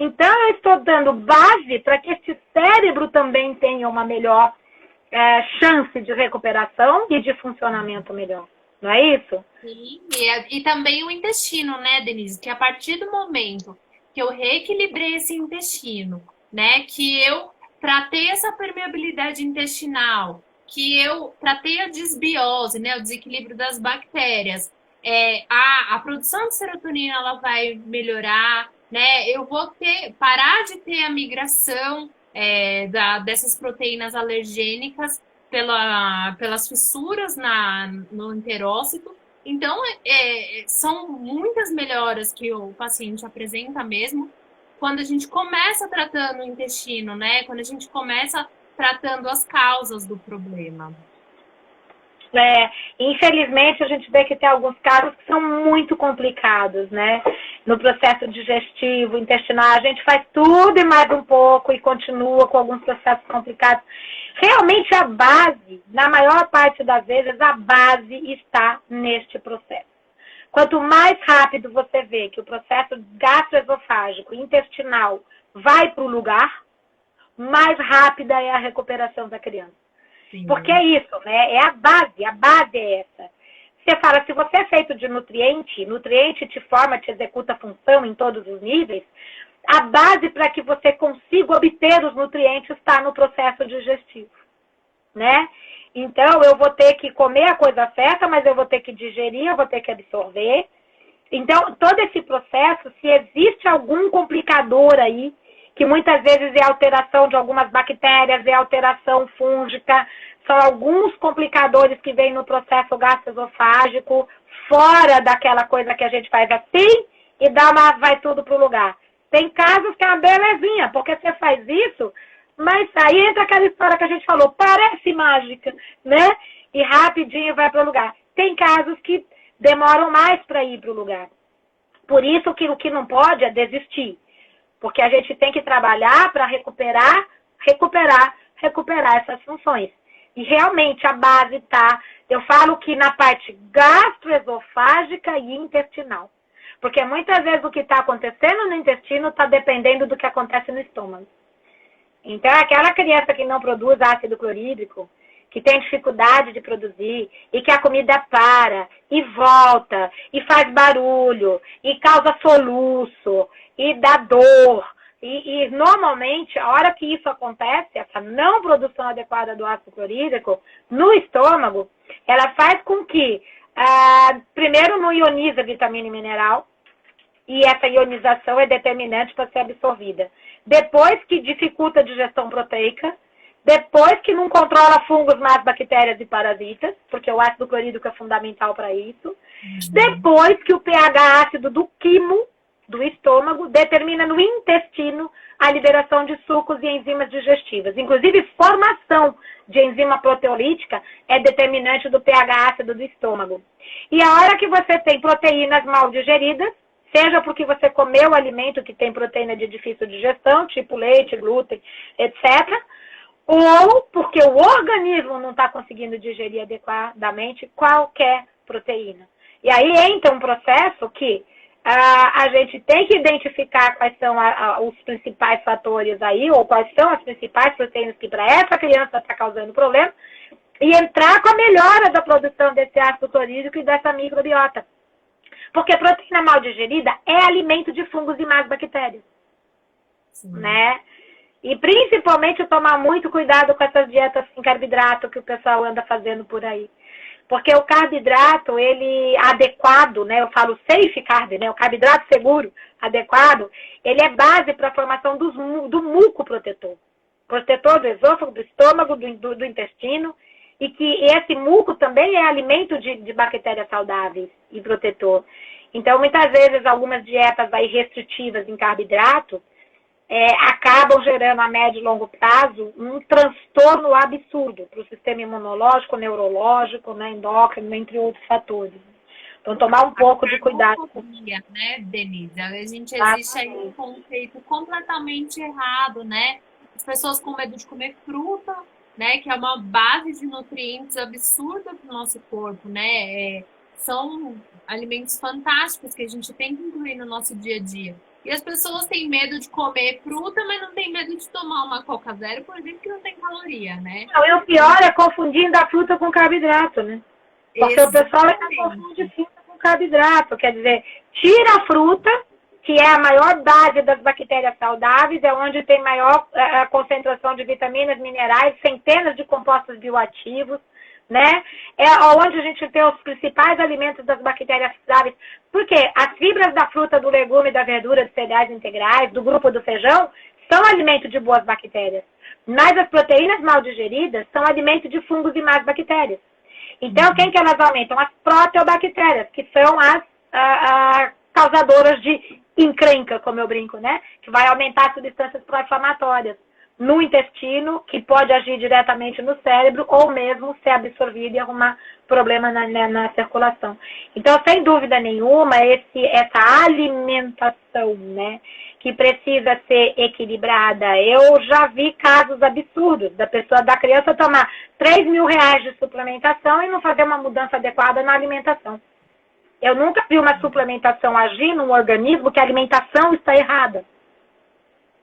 Speaker 2: então eu estou dando base para que esse cérebro também tenha uma melhor chance de recuperação e de funcionamento melhor. Não é isso?
Speaker 1: Sim, e também o intestino, né, Denise? Que a partir do momento que eu reequilibrei esse intestino, né, que eu tratei essa permeabilidade intestinal, que eu tratei a disbiose, né, o desequilíbrio das bactérias, a produção de serotonina ela vai melhorar, né, eu vou parar de ter a migração dessas proteínas alergênicas pelas fissuras no enterócito. Então, são muitas melhoras que o paciente apresenta mesmo quando a gente começa tratando o intestino, né? Quando a gente começa tratando as causas do problema.
Speaker 2: Infelizmente, a gente vê que tem alguns casos que são muito complicados, né? No processo digestivo, intestinal, a gente faz tudo e mais um pouco e continua com alguns processos complicados. Realmente a base, na maior parte das vezes, a base está neste processo. Quanto mais rápido você vê que o processo gastroesofágico, intestinal, vai para o lugar, mais rápida é a recuperação da criança. Sim. Porque é isso, né? É a base é essa. Você fala, se você é feito de nutriente te forma, te executa função em todos os níveis, a base para que você consiga obter os nutrientes está no processo digestivo, né? Então, eu vou ter que comer a coisa certa, mas eu vou ter que digerir, eu vou ter que absorver. Então, todo esse processo, se existe algum complicador aí, que muitas vezes é alteração de algumas bactérias, é alteração fúngica, são alguns complicadores que vêm no processo gastroesofágico, fora daquela coisa que a gente faz assim e vai tudo para o lugar. Tem casos que é uma belezinha, porque você faz isso, mas aí entra aquela história que a gente falou, parece mágica, né? E rapidinho vai para o lugar. Tem casos que demoram mais para ir para o lugar. Por isso que o que não pode é desistir. Porque a gente tem que trabalhar para recuperar essas funções. E realmente a base está, eu falo que na parte gastroesofágica e intestinal. Porque muitas vezes o que está acontecendo no intestino está dependendo do que acontece no estômago. Então, aquela criança que não produz ácido clorídrico, que tem dificuldade de produzir, e que a comida para, e volta, e faz barulho, e causa soluço, e dá dor, E normalmente, a hora que isso acontece, essa não produção adequada do ácido clorídrico no estômago, ela faz com que, primeiro, não ioniza vitamina e mineral, e essa ionização é determinante para ser absorvida. Depois que dificulta a digestão proteica, depois que não controla fungos, más bactérias e parasitas, porque o ácido clorídrico é fundamental para isso. Depois que o pH ácido do quimo, do estômago, determina no intestino a liberação de sucos e enzimas digestivas. Inclusive, formação de enzima proteolítica é determinante do pH ácido do estômago. E a hora que você tem proteínas mal digeridas, seja porque você comeu alimento que tem proteína de difícil digestão, tipo leite, glúten, etc., ou porque o organismo não está conseguindo digerir adequadamente qualquer proteína. E aí entra um processo que a gente tem que identificar quais são os principais fatores aí, ou quais são as principais proteínas que para essa criança está causando problema, e entrar com a melhora da produção desse ácido clorídrico e dessa microbiota. Porque proteína mal digerida é alimento de fungos e más bactérias. Né? E principalmente tomar muito cuidado com essas dietas sem carboidrato que o pessoal anda fazendo por aí. Porque o carboidrato, ele adequado, né? Eu falo safe carb, né? O carboidrato seguro, adequado, ele é base para a formação do muco protetor. Protetor do esôfago, do estômago, do intestino. E que esse muco também é alimento de bactérias saudáveis e protetor. Então, muitas vezes, algumas dietas aí restritivas em carboidrato acabam gerando a médio e longo prazo um transtorno absurdo para o sistema imunológico, neurológico, né, endócrino, entre outros fatores. Então, tomar um pouco de cuidado.
Speaker 1: Né, Denise? Existe aí um conceito completamente errado, né? As pessoas com medo de comer fruta, né, que é uma base de nutrientes absurda para o nosso corpo, né? São alimentos fantásticos que a gente tem que incluir no nosso dia a dia. E as pessoas têm medo de comer fruta, mas não têm medo de tomar uma Coca Zero, por exemplo, que não tem caloria, né?
Speaker 2: Não, e o pior é confundindo a fruta com carboidrato, né? Porque o pessoal ainda confunde fruta com carboidrato. Quer dizer, tira a fruta, que é a maior base das bactérias saudáveis, é onde tem maior concentração de vitaminas, minerais, centenas de compostos bioativos, né? É onde a gente tem os principais alimentos das bactérias saudáveis. Porque as fibras da fruta, do legume, da verdura, dos cereais integrais, do grupo do feijão, são alimento de boas bactérias. Mas as proteínas mal digeridas são alimento de fungos e más bactérias. Então, quem que elas aumentam? As proteobactérias, que são as causadoras de encrenca, como eu brinco, né? Que vai aumentar as substâncias pró-inflamatórias no intestino, que pode agir diretamente no cérebro, ou mesmo ser absorvido e arrumar problema na circulação. Então, sem dúvida nenhuma, essa alimentação, né, que precisa ser equilibrada. Eu já vi casos absurdos da criança tomar R$3.000 de suplementação e não fazer uma mudança adequada na alimentação. Eu nunca vi uma suplementação agir num organismo que a alimentação está errada,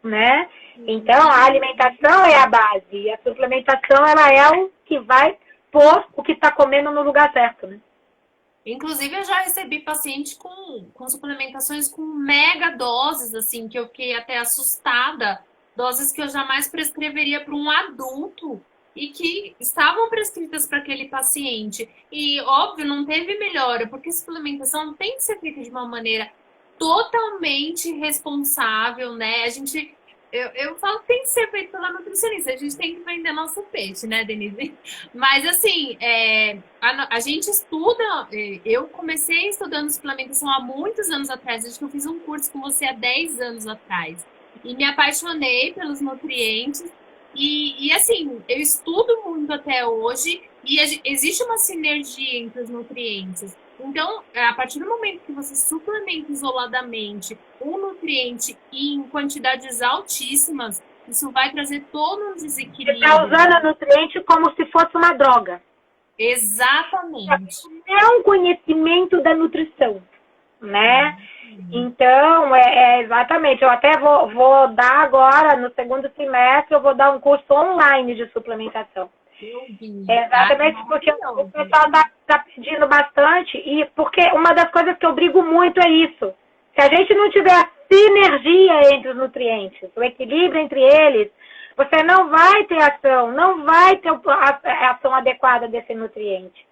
Speaker 2: né? Então, a alimentação é a base. E a suplementação, ela é o que vai pôr o que está comendo no lugar certo, né?
Speaker 1: Inclusive, eu já recebi paciente com suplementações com mega doses, assim, que eu fiquei até assustada. Doses que eu jamais prescreveria para um adulto e que estavam prescritas para aquele paciente. E, óbvio, não teve melhora, porque a suplementação tem que ser feita de uma maneira totalmente responsável, né? Eu falo que tem que ser feito pela nutricionista, a gente tem que vender nosso peixe, né, Denise? Mas, assim, a gente estuda, eu comecei estudando suplementação há muitos anos atrás, acho que eu fiz um curso com você há 10 anos atrás, e me apaixonei pelos nutrientes, e assim, eu estudo muito até hoje, e existe uma sinergia entre os nutrientes. Então, a partir do momento que você suplementa isoladamente um nutriente em quantidades altíssimas, isso vai trazer todo um desequilíbrio.
Speaker 2: Você está usando a nutriente como se fosse uma droga.
Speaker 1: Exatamente.
Speaker 2: É um conhecimento da nutrição, né? Então, exatamente. Eu até vou dar agora, no segundo semestre, eu vou dar um curso online de suplementação. Exatamente, porque o pessoal está pedindo bastante, e porque uma das coisas que eu brigo muito é isso. Se a gente não tiver sinergia entre os nutrientes, o equilíbrio entre eles, você não vai ter ação, não vai ter a ação adequada desse nutriente.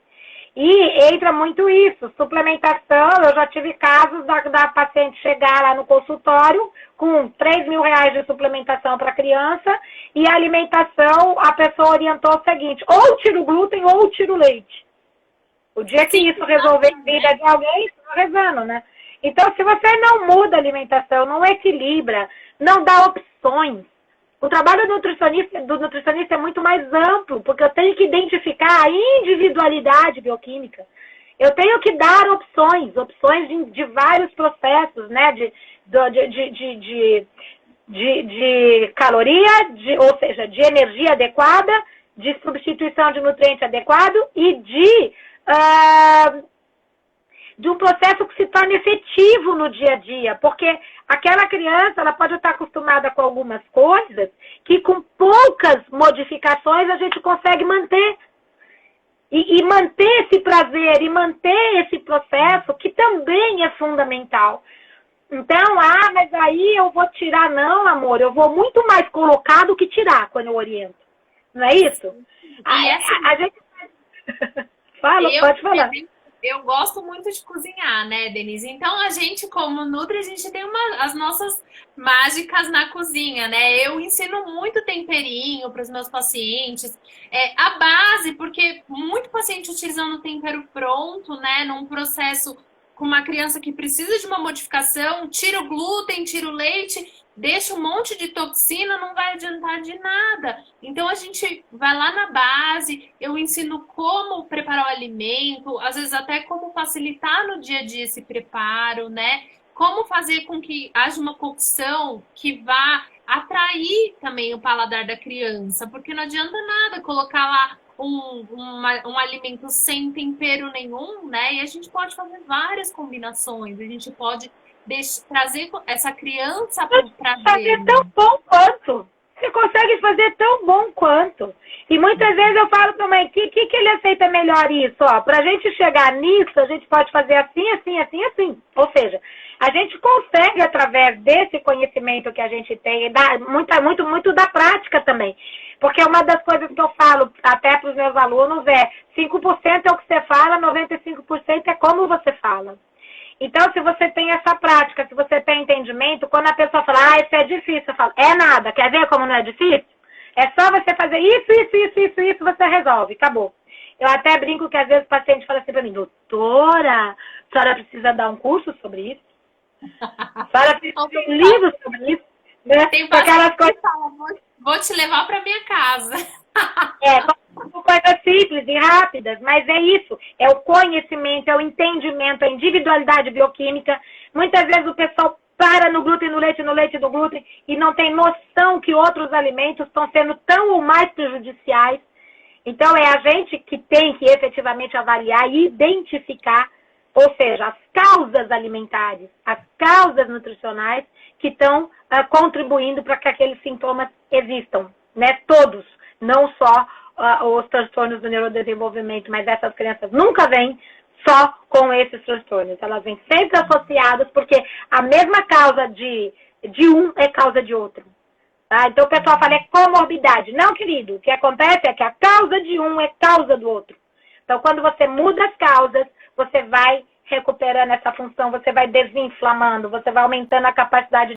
Speaker 2: E entra muito isso, suplementação, eu já tive casos da paciente chegar lá no consultório com 3 mil reais de suplementação para criança e a alimentação, a pessoa orientou o seguinte, ou tira o glúten ou tira o leite. O dia que isso resolver a vida de alguém, está rezando, né? Então, se você não muda a alimentação, não equilibra, não dá opções, o trabalho do nutricionista é muito mais amplo, porque eu tenho que identificar a individualidade bioquímica. Eu tenho que dar opções de vários processos, né? De caloria, ou seja, de energia adequada, de substituição de nutriente adequado e de um processo que se torne efetivo no dia a dia, porque aquela criança ela pode estar acostumada com algumas coisas que com poucas modificações a gente consegue manter. E manter esse prazer, e manter esse processo, que também é fundamental. Então, mas aí eu vou tirar, não, amor, eu vou muito mais colocar do que tirar quando eu oriento. Não é isso? A gente... Fala, pode falar.
Speaker 1: Eu gosto muito de cozinhar, né, Denise? Então, a gente, como Nutri, a gente tem as nossas mágicas na cozinha, né? Eu ensino muito temperinho para os meus pacientes. A base, porque muito paciente utilizando tempero pronto, né, num processo com uma criança que precisa de uma modificação, tira o glúten, tira o leite, deixa um monte de toxina, não vai adiantar de nada. Então, a gente vai lá na base, eu ensino como preparar o alimento, às vezes até como facilitar no dia a dia esse preparo, né? Como fazer com que haja uma cocção que vá atrair também o paladar da criança, porque não adianta nada colocar lá um alimento sem tempero nenhum, né? E a gente pode fazer várias combinações, a gente pode trazer essa criança para o prazer.
Speaker 2: Fazer tão bom quanto. Você consegue fazer tão bom quanto. E muitas vezes eu falo para a mãe, que ele aceita melhor isso? Para a gente chegar nisso, a gente pode fazer assim, assim, assim, assim. Ou seja, a gente consegue, através desse conhecimento que a gente tem, muito da prática também. Porque uma das coisas que eu falo até para os meus alunos 5% é o que você fala, 95% é como você fala. Então, se você tem essa prática, se você tem entendimento, quando a pessoa fala, isso é difícil, eu falo, é nada, quer ver como não é difícil? É só você fazer isso, você resolve, acabou. Eu até brinco que às vezes o paciente fala assim pra mim, doutora, a senhora precisa dar um curso sobre isso? A senhora precisa de um livro sobre isso? Né?
Speaker 1: Tem aquelas coisas que falam, vou te levar pra minha casa.
Speaker 2: Coisas simples e rápidas, mas é isso, é o conhecimento, é o entendimento, a individualidade bioquímica. Muitas vezes o pessoal para no glúten, no leite do glúten e não tem noção que outros alimentos estão sendo tão ou mais prejudiciais. Então é a gente que tem que efetivamente avaliar e identificar, ou seja, as causas alimentares, as causas nutricionais que estão contribuindo para que aqueles sintomas existam, né? Todos, não só os transtornos do neurodesenvolvimento, mas essas crianças nunca vêm só com esses transtornos. Elas vêm sempre associadas, porque a mesma causa de um é causa de outro. Tá? Então o pessoal fala, é comorbidade. Não, querido, o que acontece é que a causa de um é causa do outro. Então quando você muda as causas, você vai recuperando essa função, você vai desinflamando, você vai aumentando a capacidade.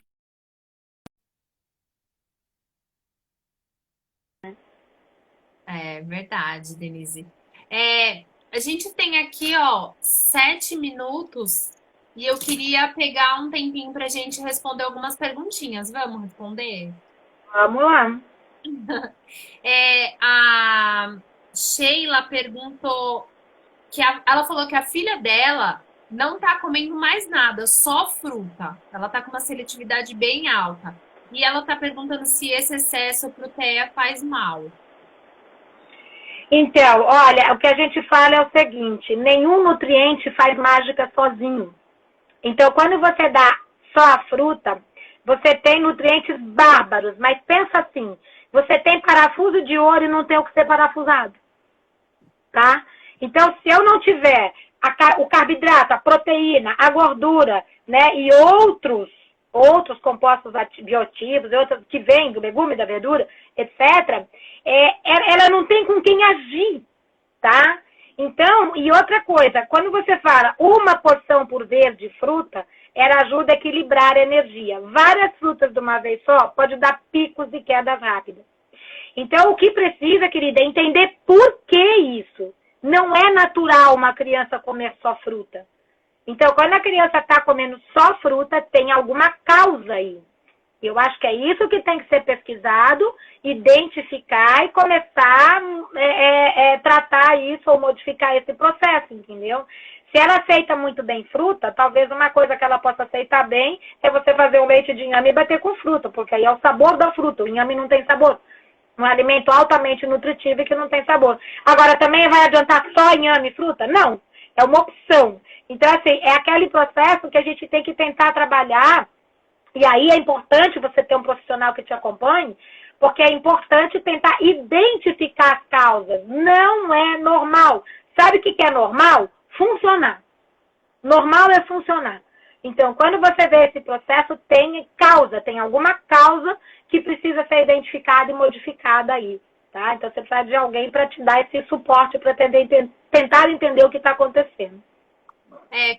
Speaker 1: É verdade, Denise. A gente tem aqui, 7 minutos e eu queria pegar um tempinho para a gente responder algumas perguntinhas. Vamos responder?
Speaker 2: Vamos lá.
Speaker 1: A Sheila perguntou que ela falou que a filha dela não está comendo mais nada, só fruta. Ela está com uma seletividade bem alta. E ela está perguntando se esse excesso de proteína faz mal.
Speaker 2: Então, olha, o que a gente fala é o seguinte, nenhum nutriente faz mágica sozinho. Então, quando você dá só a fruta, você tem nutrientes bárbaros, mas pensa assim, você tem parafuso de ouro e não tem o que ser parafusado, tá? Então, se eu não tiver o carboidrato, a proteína, a gordura, né, e outros outros compostos bioativos, outros que vêm do legume, da verdura, etc., ela não tem com quem agir, tá? Então, e outra coisa, quando você fala uma porção por vez de fruta, ela ajuda a equilibrar a energia. Várias frutas de uma vez só pode dar picos e quedas rápidas. Então, o que precisa, querida, é entender por que isso. Não é natural uma criança comer só fruta. Então, quando a criança está comendo só fruta, tem alguma causa aí. Eu acho que é isso que tem que ser pesquisado, identificar e começar a tratar isso ou modificar esse processo, entendeu? Se ela aceita muito bem fruta, talvez uma coisa que ela possa aceitar bem é você fazer um leite de inhame e bater com fruta, porque aí é o sabor da fruta. O inhame não tem sabor. Um alimento altamente nutritivo e que não tem sabor. Agora, também vai adiantar só inhame e fruta? Não. É uma opção. Então, assim, é aquele processo que a gente tem que tentar trabalhar. E aí é importante você ter um profissional que te acompanhe, porque é importante tentar identificar as causas. Não é normal. Sabe o que é normal? Funcionar. Normal é funcionar. Então, quando você vê esse processo, tem causa, tem alguma causa que precisa ser identificada e modificada aí, tá? Então, você precisa de alguém para te dar esse suporte, para tentar entender o que está acontecendo.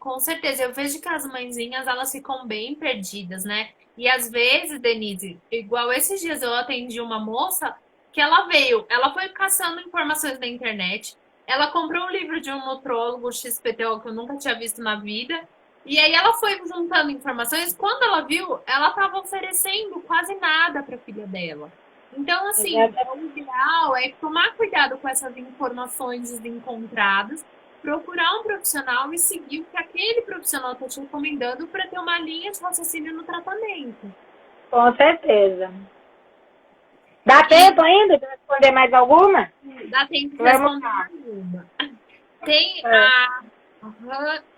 Speaker 1: Com certeza. Eu vejo que as mãezinhas, elas ficam bem perdidas, né? E às vezes, Denise, igual esses dias eu atendi uma moça que ela foi caçando informações na internet, ela comprou um livro de um nutrólogo XPTO que eu nunca tinha visto na vida, e aí ela foi juntando informações. Quando ela viu, ela estava oferecendo quase nada para a filha dela. Então, assim, o ideal é tomar cuidado com essas informações desencontradas, procurar um profissional e seguir o que aquele profissional está te recomendando para ter uma linha de raciocínio no tratamento.
Speaker 2: Com certeza. Dá tempo ainda de responder mais alguma?
Speaker 1: Dá tempo de responder mais alguma. Tem a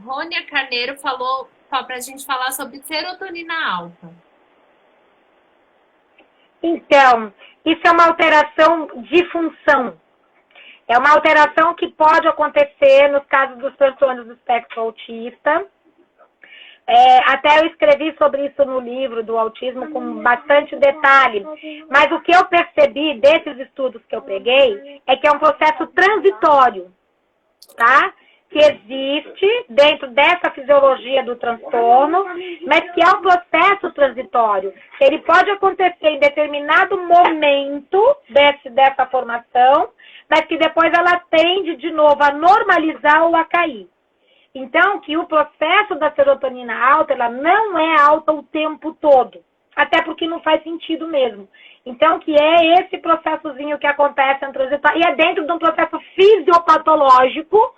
Speaker 1: Rônia Carneiro falou para a gente falar sobre serotonina alta.
Speaker 2: Então, isso é uma alteração de função. É uma alteração que pode acontecer nos casos dos transtornos do espectro autista. Até eu escrevi sobre isso no livro do autismo com bastante detalhe. Mas o que eu percebi desses estudos que eu peguei é que é um processo transitório, tá? Que existe dentro dessa fisiologia do transtorno, mas que é um processo transitório. Ele pode acontecer em determinado momento dessa formação, mas que depois ela tende de novo a normalizar ou a cair. Então, que o processo da serotonina alta, ela não é alta o tempo todo. Até porque não faz sentido mesmo. Então, que é esse processozinho que acontece e é dentro de um processo fisiopatológico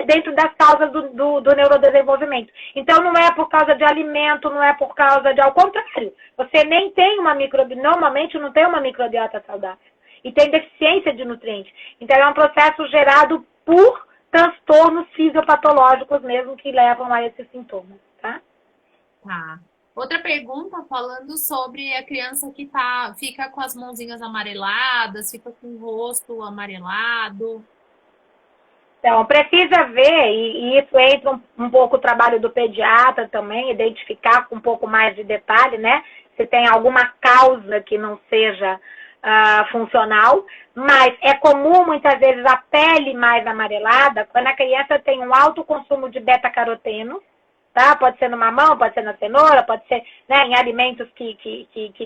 Speaker 2: dentro das causas do neurodesenvolvimento. Então, não é por causa de alimento, não é por causa de... Ao contrário, você nem tem normalmente não tem uma microbiota saudável. E tem deficiência de nutrientes. Então, é um processo gerado por transtornos fisiopatológicos mesmo que levam a esses sintomas, tá?
Speaker 1: Tá. Outra pergunta falando sobre a criança que fica com as mãozinhas amareladas, fica com o rosto amarelado.
Speaker 2: Então, precisa ver, e isso entra um pouco o trabalho do pediatra também, identificar com um pouco mais de detalhe, né? Se tem alguma causa que não seja funcional, mas é comum muitas vezes a pele mais amarelada quando a criança tem um alto consumo de beta-caroteno, tá? Pode ser no mamão, pode ser na cenoura, pode ser, né, em alimentos que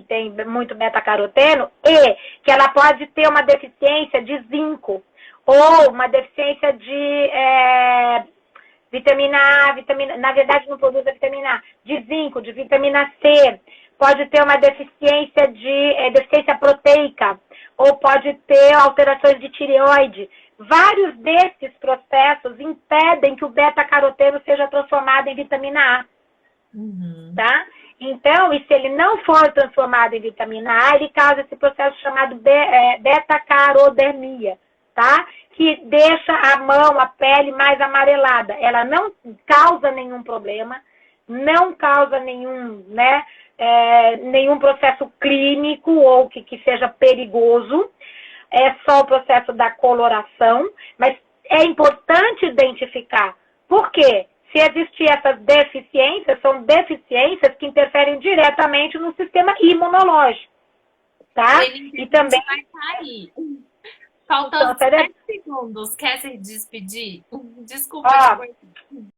Speaker 2: tem muito beta-caroteno, e que ela pode ter uma deficiência de zinco ou uma deficiência de vitamina A, na verdade não produz a vitamina A, de zinco, de vitamina C, pode ter uma deficiência deficiência proteica, ou pode ter alterações de tireoide. Vários desses processos impedem que o beta-caroteno seja transformado em vitamina A. Tá? Então, e se ele não for transformado em vitamina A, ele causa esse processo chamado beta-carodermia, tá? Que deixa a mão, a pele mais amarelada. Ela não causa nenhum problema, não causa nenhum, né, nenhum processo clínico ou que seja perigoso. É só o processo da coloração, mas é importante identificar. Por quê? se existir essas deficiências, são deficiências que interferem diretamente no sistema imunológico, tá?
Speaker 1: Ele
Speaker 2: E também
Speaker 1: vai cair. Faltam
Speaker 2: então,
Speaker 1: 7 segundos. Quer se despedir? Desculpa
Speaker 2: ó,
Speaker 1: te cortar.